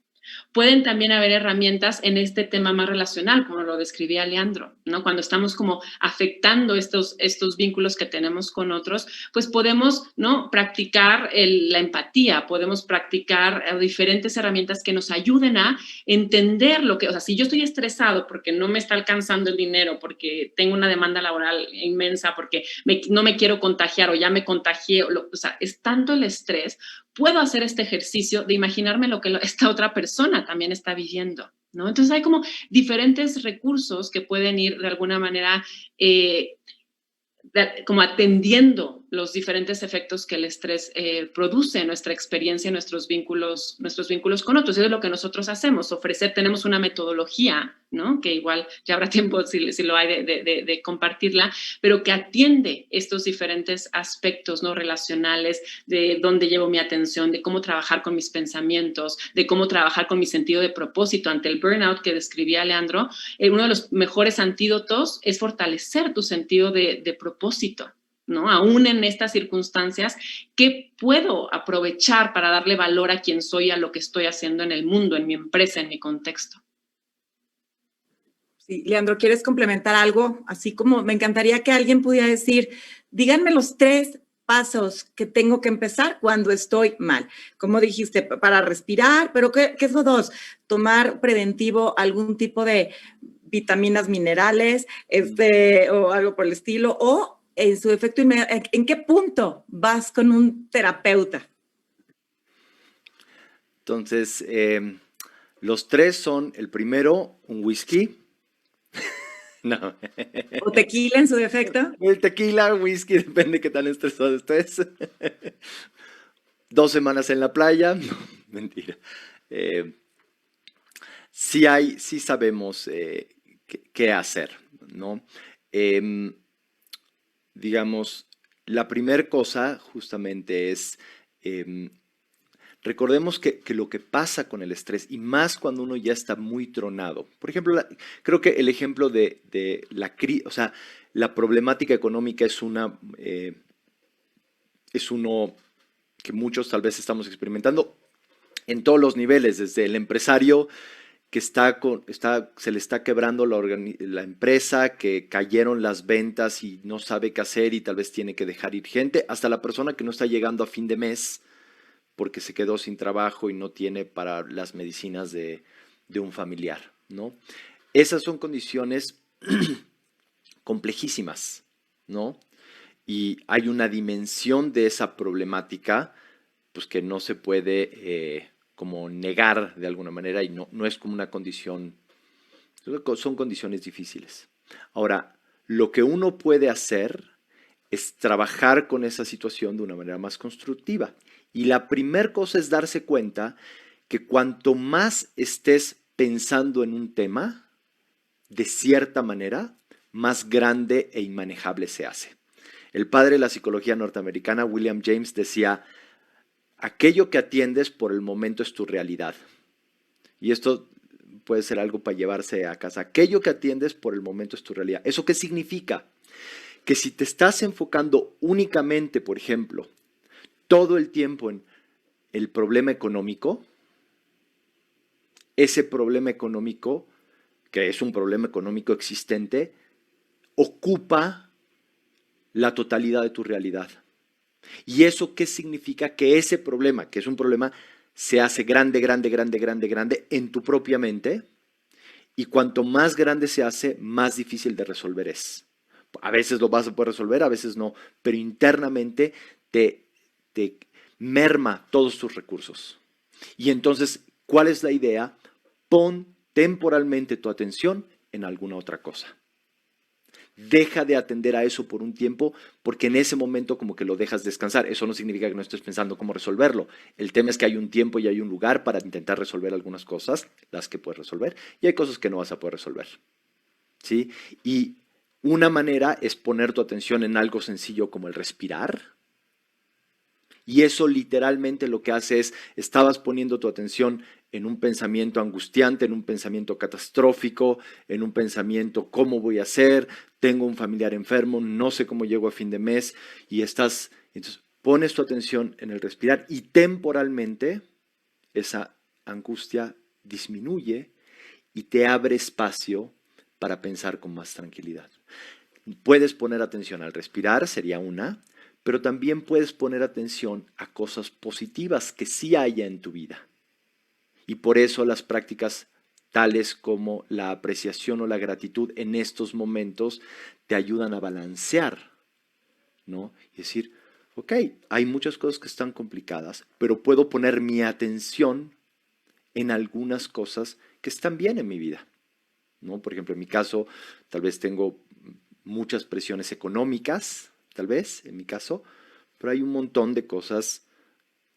Pueden también haber herramientas en este tema más relacional, como lo describía Leandro, ¿no? Cuando estamos como afectando estos vínculos que tenemos con otros, pues podemos, ¿no? practicar la empatía, podemos practicar diferentes herramientas que nos ayuden a entender lo que, o sea, si yo estoy estresado porque no me está alcanzando el dinero, porque tengo una demanda laboral inmensa, porque no me quiero contagiar o ya me contagié, o sea, es tanto el estrés, puedo hacer este ejercicio de imaginarme lo que esta otra persona también está viviendo, ¿no? Entonces hay como diferentes recursos que pueden ir de alguna manera como atendiendo los diferentes efectos que el estrés produce en nuestra experiencia, en nuestros vínculos con otros. Eso es lo que nosotros hacemos, tenemos una metodología, ¿no? Que igual ya habrá tiempo si lo hay de compartirla, pero que atiende estos diferentes aspectos no relacionales de dónde llevo mi atención, de cómo trabajar con mis pensamientos, de cómo trabajar con mi sentido de propósito ante el burnout que describía Leandro. Uno de los mejores antídotos es fortalecer tu sentido de propósito, ¿no? Aún en estas circunstancias, ¿qué puedo aprovechar para darle valor a quién soy, a lo que estoy haciendo en el mundo, en mi empresa, en mi contexto? Sí, Leandro, ¿quieres complementar algo? Así como me encantaría que alguien pudiera decir, díganme los 3 pasos que tengo que empezar cuando estoy mal? Como dijiste, para respirar, pero ¿qué es lo dos? Tomar preventivo algún tipo de vitaminas, minerales, o algo por el estilo, o en su efecto inmediato, ¿en qué punto vas con un terapeuta? Entonces, los tres son, el primero, un whisky. No. ¿O tequila en su defecto? El tequila, whisky, depende qué tan estresado estés. 2 semanas en la playa. No, mentira. Sí sabemos qué hacer, ¿no? Digamos, la primera cosa justamente es, recordemos que lo que pasa con el estrés, y más cuando uno ya está muy tronado, por ejemplo, creo que el ejemplo de o sea, la problemática económica es uno que muchos tal vez estamos experimentando en todos los niveles, desde el empresario que se le está quebrando la empresa, que cayeron las ventas y no sabe qué hacer y tal vez tiene que dejar ir gente, hasta la persona que no está llegando a fin de mes porque se quedó sin trabajo y no tiene para las medicinas de un familiar, ¿no? Esas son condiciones complejísimas, ¿no? Y hay una dimensión de esa problemática, pues que no se puede como negar de alguna manera, y no es como una condición, son condiciones difíciles. Ahora, lo que uno puede hacer es trabajar con esa situación de una manera más constructiva. Y la primera cosa es darse cuenta que cuanto más estés pensando en un tema, de cierta manera, más grande e inmanejable se hace. El padre de la psicología norteamericana, William James, decía: aquello que atiendes por el momento es tu realidad. Y esto puede ser algo para llevarse a casa. Aquello que atiendes por el momento es tu realidad. ¿Eso qué significa? Que si te estás enfocando únicamente, por ejemplo, todo el tiempo en el problema económico, ese problema económico, que es un problema económico existente, ocupa la totalidad de tu realidad. ¿Y eso qué significa? Que ese problema, que es un problema, se hace grande, grande, grande, grande, grande en tu propia mente, y cuanto más grande se hace, más difícil de resolver es. A veces lo vas a poder resolver, a veces no, pero internamente te merma todos tus recursos. Y entonces, ¿cuál es la idea? Pon temporalmente tu atención en alguna otra cosa. Deja de atender a eso por un tiempo, porque en ese momento como que lo dejas descansar. Eso no significa que no estés pensando cómo resolverlo. El tema es que hay un tiempo y hay un lugar para intentar resolver algunas cosas, las que puedes resolver, y hay cosas que no vas a poder resolver, ¿sí? Y una manera es poner tu atención en algo sencillo como el respirar. Y eso literalmente lo que hace es, estabas poniendo tu atención en un pensamiento angustiante, en un pensamiento catastrófico, en un pensamiento, ¿cómo voy a hacer? Tengo un familiar enfermo, no sé cómo llego a fin de mes, y entonces pones tu atención en el respirar y temporalmente esa angustia disminuye y te abre espacio para pensar con más tranquilidad. Puedes poner atención al respirar, sería una, pero también puedes poner atención a cosas positivas que sí haya en tu vida. Y por eso las prácticas tales como la apreciación o la gratitud en estos momentos te ayudan a balancear, ¿no? Y decir, ok, hay muchas cosas que están complicadas, pero puedo poner mi atención en algunas cosas que están bien en mi vida, ¿no? Por ejemplo, en mi caso, tal vez tengo muchas presiones económicas, tal vez, en mi caso, pero hay un montón de cosas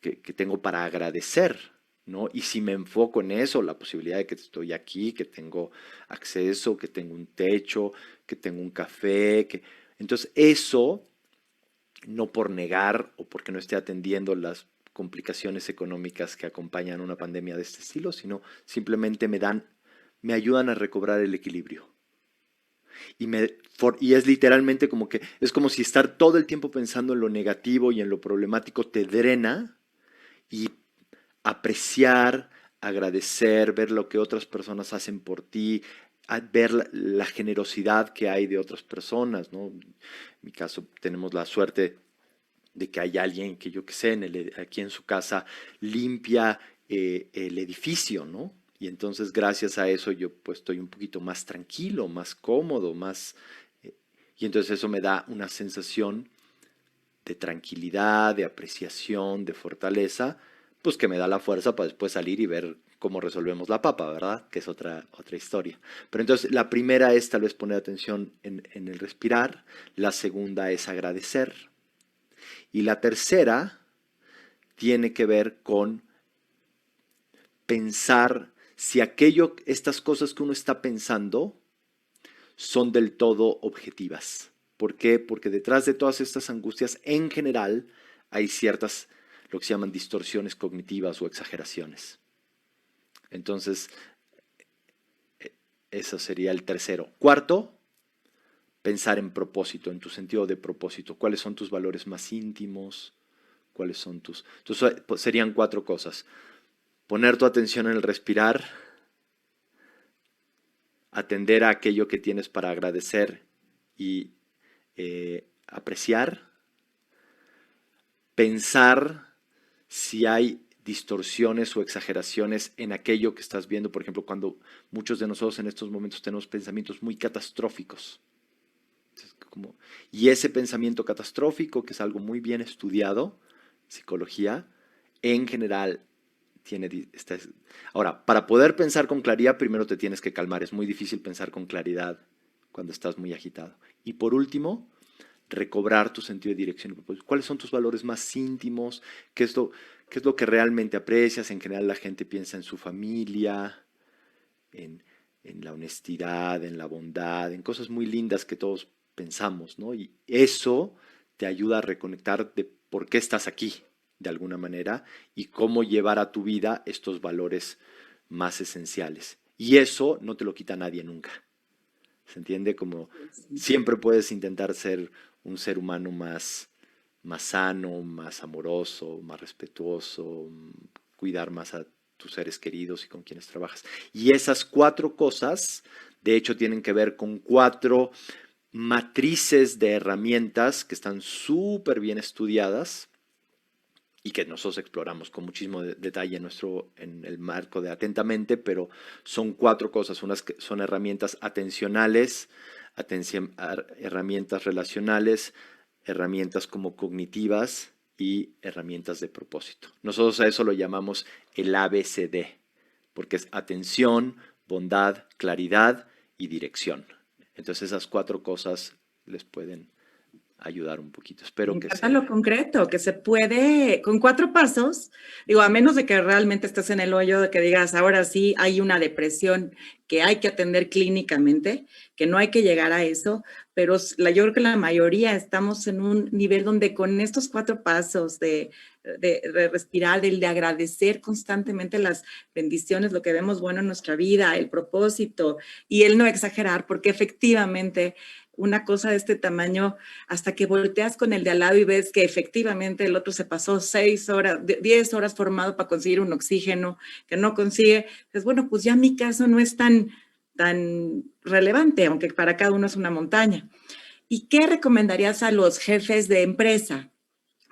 que tengo para agradecer, ¿no? Y si me enfoco en eso, la posibilidad de que estoy aquí, que tengo acceso, que tengo un techo, que tengo un café, entonces eso, no por negar o porque no esté atendiendo las complicaciones económicas que acompañan una pandemia de este estilo, sino simplemente me ayudan a recobrar el equilibrio. Y es literalmente como que, es como si estar todo el tiempo pensando en lo negativo y en lo problemático te drena, y apreciar, agradecer, ver lo que otras personas hacen por ti, ver la generosidad que hay de otras personas, ¿no? En mi caso tenemos la suerte de que hay alguien que yo que sé, aquí en su casa limpia el edificio, ¿no? Y entonces gracias a eso yo pues estoy un poquito más tranquilo, más cómodo, y entonces eso me da una sensación de tranquilidad, de apreciación, de fortaleza, pues que me da la fuerza para después salir y ver cómo resolvemos la papa, ¿verdad? Que es otra historia. Pero entonces la primera es tal vez poner atención en el respirar, la segunda es agradecer y la tercera tiene que ver con pensar si estas cosas que uno está pensando son del todo objetivas. ¿Por qué? Porque detrás de todas estas angustias, en general, hay ciertas, lo que se llaman distorsiones cognitivas o exageraciones. Entonces, eso sería el tercero. Cuarto, pensar en propósito, en tu sentido de propósito. ¿Cuáles son tus valores más íntimos? ¿Cuáles son tus...? Entonces, pues, serían 4 cosas. Poner tu atención en el respirar, atender a aquello que tienes para agradecer y apreciar, pensar si hay distorsiones o exageraciones en aquello que estás viendo. Por ejemplo, cuando muchos de nosotros en estos momentos tenemos pensamientos muy catastróficos. Y ese pensamiento catastrófico, que es algo muy bien estudiado, psicología, en general Ahora, para poder pensar con claridad, primero te tienes que calmar. Es muy difícil pensar con claridad cuando estás muy agitado. Y por último, recobrar tu sentido de dirección y propósito. ¿Cuáles son tus valores más íntimos? ¿Qué es lo que realmente aprecias? En general la gente piensa en su familia, en la honestidad, en la bondad, en cosas muy lindas que todos pensamos, ¿no? Y eso te ayuda a reconectar de por qué estás aquí, de alguna manera, y cómo llevar a tu vida estos valores más esenciales. Y eso no te lo quita nadie nunca. ¿Se entiende? Como siempre puedes intentar ser un ser humano más sano, más amoroso, más respetuoso, cuidar más a tus seres queridos y con quienes trabajas. Y esas 4 cosas, de hecho, tienen que ver con 4 matrices de herramientas que están súper bien estudiadas y que nosotros exploramos con muchísimo detalle en el marco de Atentamente, pero son 4 cosas. Unas que son herramientas atencionales, herramientas relacionales, herramientas como cognitivas y herramientas de propósito. Nosotros a eso lo llamamos el ABCD, porque es atención, bondad, claridad y dirección. Entonces esas 4 cosas les pueden ayudar un poquito. Espero que sea. Lo concreto, que se puede, con 4 pasos, digo, a menos de que realmente estés en el hoyo, de que digas, ahora sí hay una depresión que hay que atender clínicamente, que no hay que llegar a eso, pero yo creo que la mayoría estamos en un nivel donde con estos 4 pasos de respirar, de agradecer constantemente las bendiciones, lo que vemos bueno en nuestra vida, el propósito y el no exagerar, porque efectivamente una cosa de este tamaño, hasta que volteas con el de al lado y ves que efectivamente el otro se pasó 6 horas, 10 horas formado para conseguir un oxígeno que no consigue, pues bueno, pues ya mi caso no es tan relevante, aunque para cada uno es una montaña. ¿Y qué recomendarías a los jefes de empresa?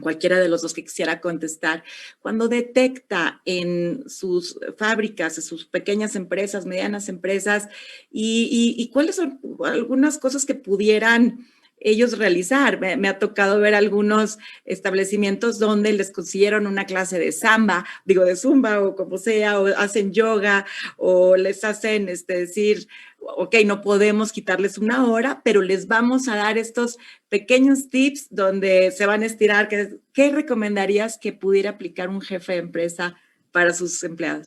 Cualquiera de los dos que quisiera contestar, cuando detecta en sus fábricas, en sus pequeñas empresas, medianas empresas, y cuáles son algunas cosas que pudieran ellos realizar. Me ha tocado ver algunos establecimientos donde les consiguieron una clase de de zumba o como sea, o hacen yoga, o les hacen decir, ok, no podemos quitarles 1 hora, pero les vamos a dar estos pequeños tips donde se van a estirar. ¿Qué recomendarías que pudiera aplicar un jefe de empresa para sus empleados?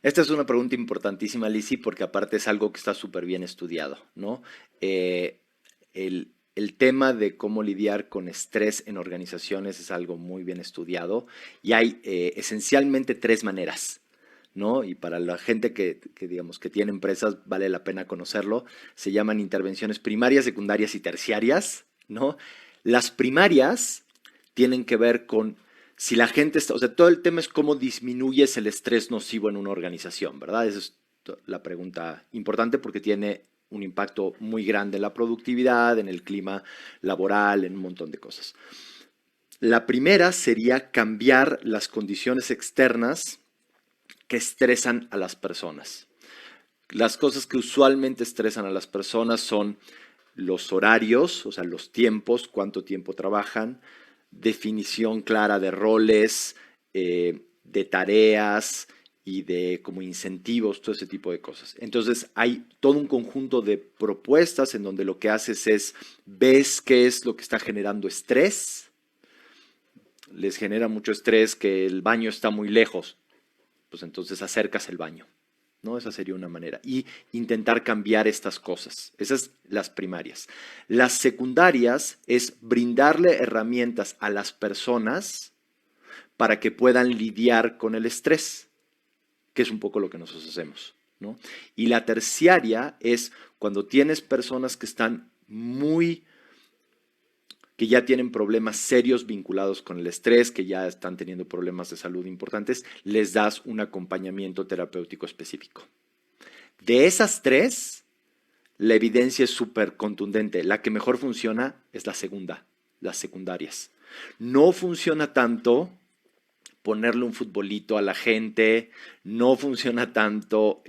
Esta es una pregunta importantísima, Lizzy, porque aparte es algo que está súper bien estudiado, ¿no? El tema de cómo lidiar con estrés en organizaciones es algo muy bien estudiado y hay esencialmente 3 maneras, ¿no? Y para la gente que digamos que tiene empresas vale la pena conocerlo. Se llaman intervenciones primarias, secundarias y terciarias, ¿no? Las primarias tienen que ver con si la gente está, o sea, todo el tema es cómo disminuyes el estrés nocivo en una organización, ¿verdad? Esa es la pregunta importante porque tiene un impacto muy grande en la productividad, en el clima laboral, en un montón de cosas. La primera sería cambiar las condiciones externas que estresan a las personas. Las cosas que usualmente estresan a las personas son los horarios, o sea, los tiempos, cuánto tiempo trabajan, definición clara de roles, de tareas y de como incentivos, todo ese tipo de cosas. Entonces hay todo un conjunto de propuestas en donde lo que haces es, ves qué es lo que está generando estrés. Les genera mucho estrés que el baño está muy lejos, pues entonces acercas el baño, ¿no? Esa sería una manera. Y intentar cambiar estas cosas. Esas las primarias. Las secundarias es brindarle herramientas a las personas para que puedan lidiar con el estrés, que es un poco lo que nosotros hacemos, ¿no? Y la terciaria es cuando tienes personas que están que ya tienen problemas serios vinculados con el estrés, que ya están teniendo problemas de salud importantes, les das un acompañamiento terapéutico específico. De esas tres, la evidencia es súper contundente. La que mejor funciona es la segunda, las secundarias. No funciona tanto ponerle un futbolito a la gente, no funciona tanto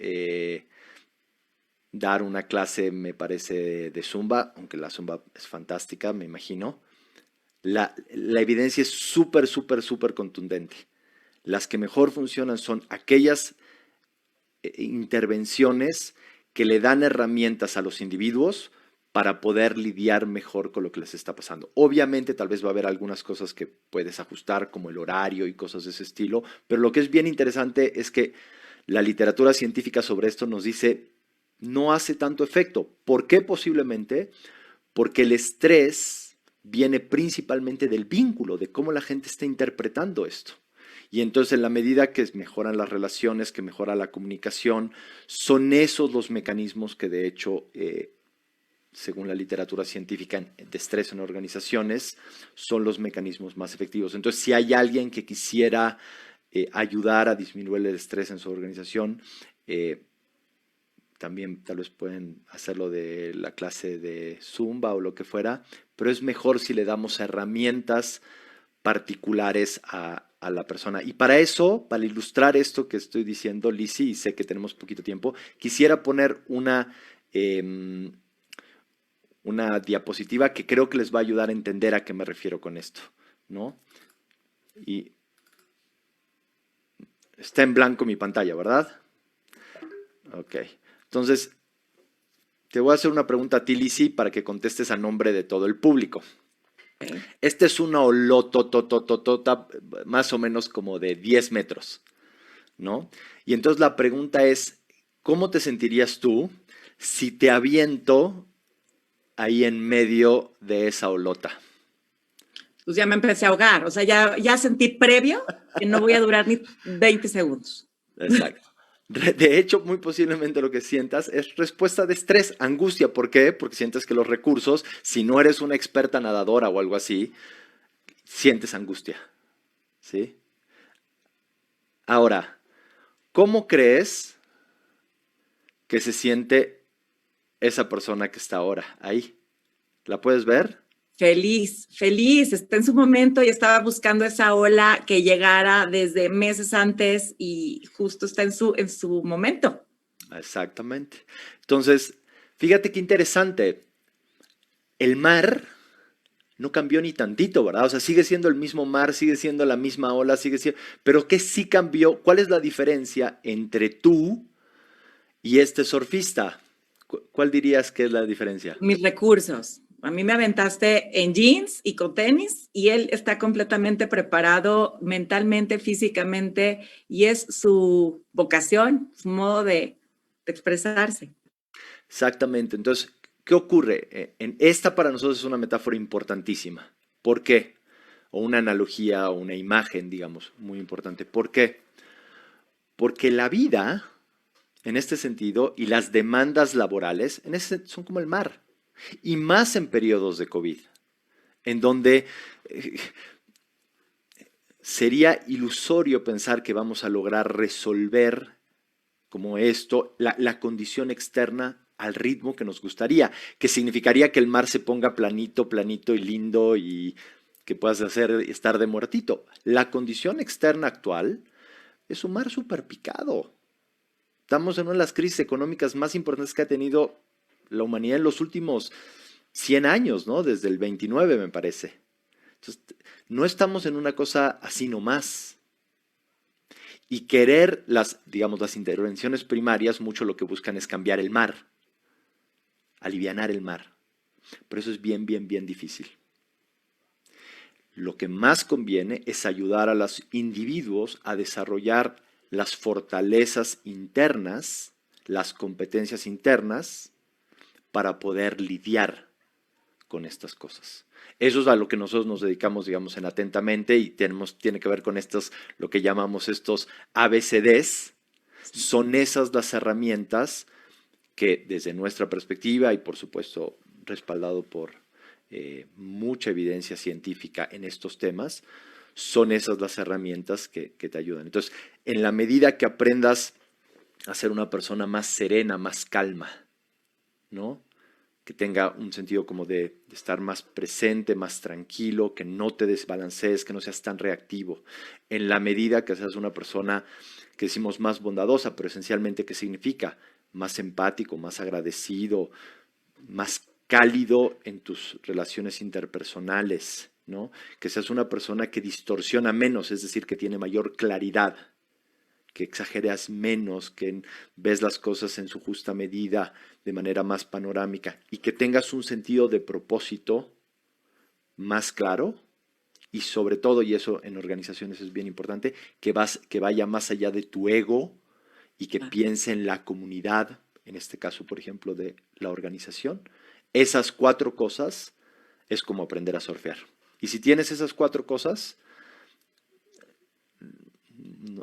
dar una clase, me parece, de Zumba, aunque la Zumba es fantástica, me imagino. La evidencia es súper, súper, súper contundente. Las que mejor funcionan son aquellas intervenciones que le dan herramientas a los individuos para poder lidiar mejor con lo que les está pasando. Obviamente, tal vez va a haber algunas cosas que puedes ajustar, como el horario y cosas de ese estilo, pero lo que es bien interesante es que la literatura científica sobre esto nos dice no hace tanto efecto. ¿Por qué posiblemente? Porque el estrés viene principalmente del vínculo, de cómo la gente está interpretando esto. Y entonces en la medida que mejoran las relaciones, que mejora la comunicación, son esos los mecanismos que de hecho, según la literatura científica de estrés en organizaciones, son los mecanismos más efectivos. Entonces, si hay alguien que quisiera ayudar a disminuir el estrés en su organización, también tal vez pueden hacerlo de la clase de Zumba o lo que fuera, pero es mejor si le damos herramientas particulares a la persona. Y para eso, para ilustrar esto que estoy diciendo, Lizzy, y sé que tenemos poquito tiempo, quisiera poner una diapositiva que creo que les va a ayudar a entender a qué me refiero con esto, ¿no? Y está en blanco mi pantalla, ¿verdad? Ok. Entonces, te voy a hacer una pregunta a ti, Lizzy, para que contestes a nombre de todo el público. Esta es una olototototota, más o menos como de 10 metros, ¿no? Y entonces la pregunta es, ¿cómo te sentirías tú si te aviento ahí en medio de esa olota? Pues ya me empecé a ahogar, o sea, ya sentí previo que no voy a durar ni 20 segundos. Exacto. De hecho, muy posiblemente lo que sientas es respuesta de estrés, angustia. ¿Por qué? Porque sientes que los recursos, si no eres una experta nadadora o algo así, sientes angustia, ¿sí? Ahora, ¿cómo crees que se siente esa persona que está ahora ahí? ¿La puedes ver? Feliz, está en su momento y estaba buscando esa ola que llegara desde meses antes y justo está en su momento. Exactamente. Entonces, fíjate qué interesante. El mar no cambió ni tantito, ¿verdad? O sea, sigue siendo el mismo mar, sigue siendo la misma ola, sigue siendo... Pero ¿qué sí cambió? ¿Cuál es la diferencia entre tú y este surfista? ¿Cuál dirías que es la diferencia? Mis recursos. A mí me aventaste en jeans y con tenis y él está completamente preparado mentalmente, físicamente y es su vocación, su modo de expresarse. Exactamente. Entonces, ¿qué ocurre? Esta para nosotros es una metáfora importantísima. ¿Por qué? O una analogía o una imagen, digamos, muy importante. ¿Por qué? Porque la vida, en este sentido, y las demandas laborales, son como el mar. Y más en periodos de COVID, en donde sería ilusorio pensar que vamos a lograr resolver como esto, la condición externa al ritmo que nos gustaría, que significaría que el mar se ponga planito, planito y lindo y que puedas estar de muertito. La condición externa actual es un mar súper picado. Estamos en una de las crisis económicas más importantes que ha tenido la humanidad en los últimos 100 años, ¿no? Desde el 29, me parece. Entonces, no estamos en una cosa así nomás. Y querer digamos, las intervenciones primarias, mucho lo que buscan es cambiar el mar, alivianar el mar. Pero eso es bien, bien, bien difícil. Lo que más conviene es ayudar a los individuos a desarrollar las fortalezas internas, las competencias internas, para poder lidiar con estas cosas. Eso es a lo que nosotros nos dedicamos, digamos, en Atentamente, y tiene que ver con lo que llamamos estos ABCDs. Son esas las herramientas que desde nuestra perspectiva, y por supuesto respaldado por mucha evidencia científica en estos temas, son esas las herramientas que te ayudan. Entonces, en la medida que aprendas a ser una persona más serena, más calma, ¿no? Que tenga un sentido como de estar más presente, más tranquilo, que no te desbalancees, que no seas tan reactivo. En la medida que seas una persona que decimos más bondadosa, pero esencialmente, ¿qué significa? Más empático, más agradecido, más cálido en tus relaciones interpersonales, ¿no? Que seas una persona que distorsiona menos, es decir, que tiene mayor claridad, que exageras menos, que ves las cosas en su justa medida, de manera más panorámica, y que tengas un sentido de propósito más claro, y sobre todo, y eso en organizaciones es bien importante, que vaya más allá de tu ego y que piense en la comunidad, en este caso, por ejemplo, de la organización. Esas 4 cosas es como aprender a surfear. Y si tienes esas 4 cosas,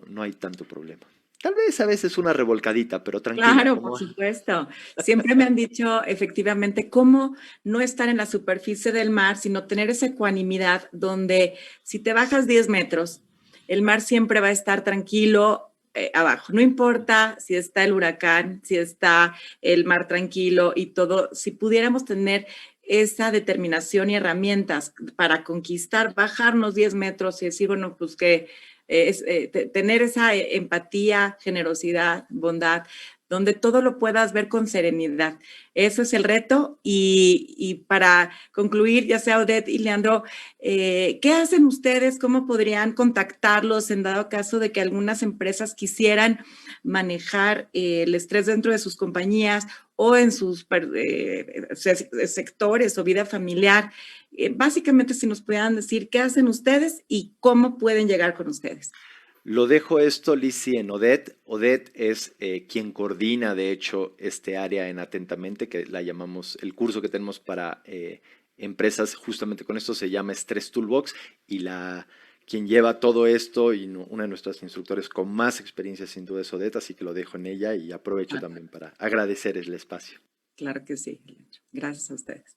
no hay tanto problema. Tal vez a veces una revolcadita, pero tranquila. Claro, por supuesto. Siempre me han dicho efectivamente cómo no estar en la superficie del mar, sino tener esa ecuanimidad donde si te bajas 10 metros, el mar siempre va a estar tranquilo abajo. No importa si está el huracán, si está el mar tranquilo y todo, si pudiéramos tener esa determinación y herramientas para conquistar, bajarnos 10 metros y decir, bueno, pues que tener esa empatía, generosidad, bondad, donde todo lo puedas ver con serenidad. Eso es el reto. Y para concluir, ya sea Odette y Leandro, ¿qué hacen ustedes? ¿Cómo podrían contactarlos en dado caso de que algunas empresas quisieran manejar el estrés dentro de sus compañías o en sus sectores o vida familiar? Básicamente, si nos pudieran decir qué hacen ustedes y cómo pueden llegar con ustedes. Lo dejo esto, Lizzy, en Odette. Odette es quien coordina, de hecho, este área en Atentamente, que la llamamos, el curso que tenemos para empresas, justamente con esto se llama Stress Toolbox, y quien lleva todo esto y una de nuestras instructores con más experiencia sin duda es Odette, así que lo dejo en ella y aprovecho también para agradecer el espacio. Claro que sí. Gracias a ustedes.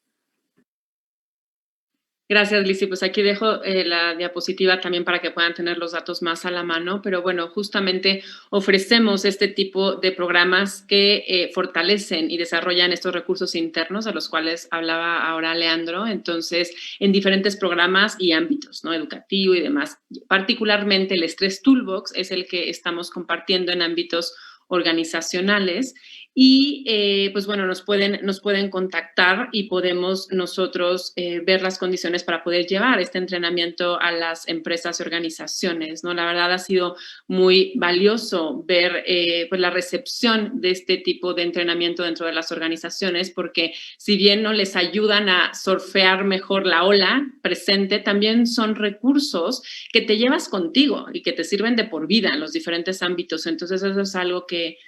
Gracias, Lizzy. Pues aquí dejo la diapositiva también para que puedan tener los datos más a la mano, pero bueno, justamente ofrecemos este tipo de programas que fortalecen y desarrollan estos recursos internos de los cuales hablaba ahora Leandro, entonces en diferentes programas y ámbitos, ¿no? Educativo y demás. Particularmente el Stress Toolbox es el que estamos compartiendo en ámbitos organizacionales y pues bueno, nos pueden contactar y podemos nosotros ver las condiciones para poder llevar este entrenamiento a las empresas y organizaciones, ¿no? La verdad ha sido muy valioso ver pues la recepción de este tipo de entrenamiento dentro de las organizaciones, porque si bien no les ayudan a surfear mejor la ola presente, también son recursos que te llevas contigo y que te sirven de por vida en los diferentes ámbitos. Entonces eso es algo que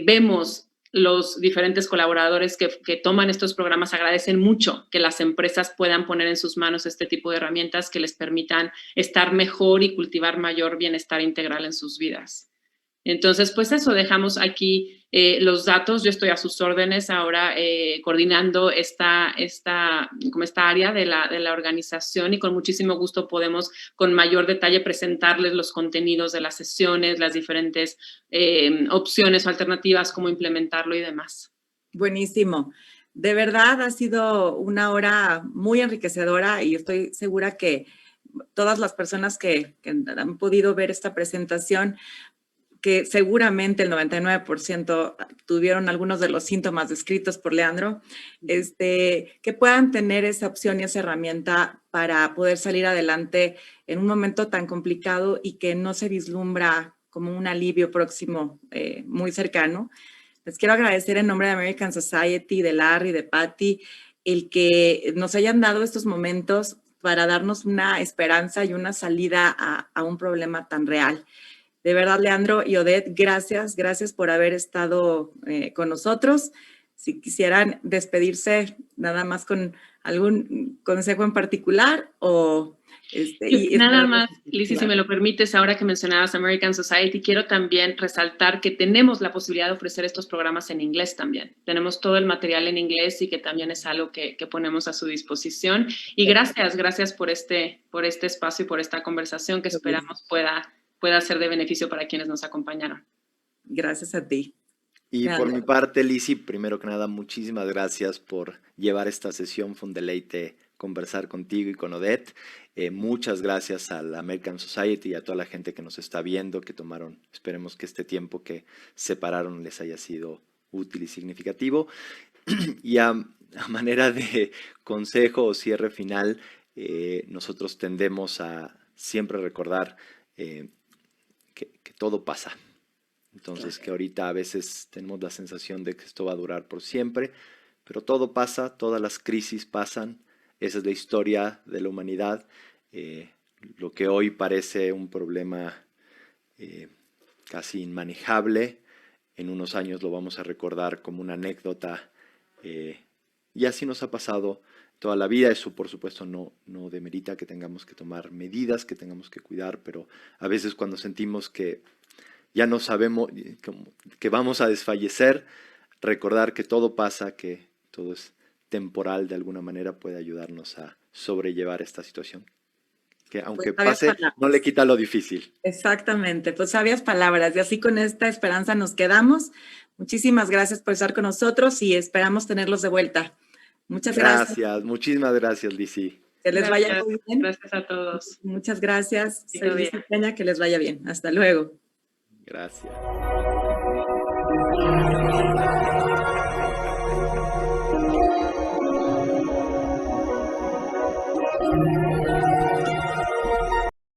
vemos. Los diferentes colaboradores que toman estos programas agradecen mucho que las empresas puedan poner en sus manos este tipo de herramientas que les permitan estar mejor y cultivar mayor bienestar integral en sus vidas. Entonces, pues eso, dejamos aquí los datos. Yo estoy a sus órdenes ahora coordinando esta área de la organización y con muchísimo gusto podemos con mayor detalle presentarles los contenidos de las sesiones, las diferentes opciones o alternativas, cómo implementarlo y demás. Buenísimo. De verdad ha sido una hora muy enriquecedora y estoy segura que todas las personas que han podido ver esta presentación, que seguramente el 99% tuvieron algunos de los síntomas descritos por Leandro, que puedan tener esa opción y esa herramienta para poder salir adelante en un momento tan complicado y que no se vislumbra como un alivio próximo muy cercano. Les quiero agradecer en nombre de American Society, de Larry, de Patty, el que nos hayan dado estos momentos para darnos una esperanza y una salida a un problema tan real. De verdad, Leandro y Odette, gracias por haber estado con nosotros. Si quisieran despedirse nada más con algún consejo en particular o... Nada más, Lizzy, si me lo permites, ahora que mencionabas American Society, quiero también resaltar que tenemos la posibilidad de ofrecer estos programas en inglés también. Tenemos todo el material en inglés y que también es algo que ponemos a su disposición. Y gracias por este espacio y por esta conversación que esperamos pueda ser de beneficio para quienes nos acompañaron. Gracias a ti. Y por mi parte, Lizzy, primero que nada, muchísimas gracias por llevar esta sesión. Fue un deleite conversar contigo y con Odette. Muchas gracias a la American Society y a toda la gente que nos está viendo, que tomaron, esperemos que este tiempo que separaron les haya sido útil y significativo. Y a manera de consejo o cierre final, nosotros tendemos a siempre recordar que todo pasa. Entonces, que ahorita a veces tenemos la sensación de que esto va a durar por siempre, pero todo pasa, todas las crisis pasan. Esa es la historia de la humanidad. Lo que hoy parece un problema casi inmanejable, en unos años lo vamos a recordar como una anécdota. Y así nos ha pasado toda la vida. Eso, por supuesto, no demerita que tengamos que tomar medidas, que tengamos que cuidar, pero a veces cuando sentimos que ya no sabemos, que vamos a desfallecer, recordar que todo pasa, que todo es temporal de alguna manera, puede ayudarnos a sobrellevar esta situación. Que aunque pase, no le quita lo difícil. Exactamente, pues sabias palabras. Y así con esta esperanza nos quedamos. Muchísimas gracias por estar con nosotros y esperamos tenerlos de vuelta. Muchas gracias. Muchísimas gracias, Lizzy. Que les vaya muy bien. Gracias a todos. Muchas gracias. Soy Lizzy Peña, que les vaya bien. Hasta luego. Gracias.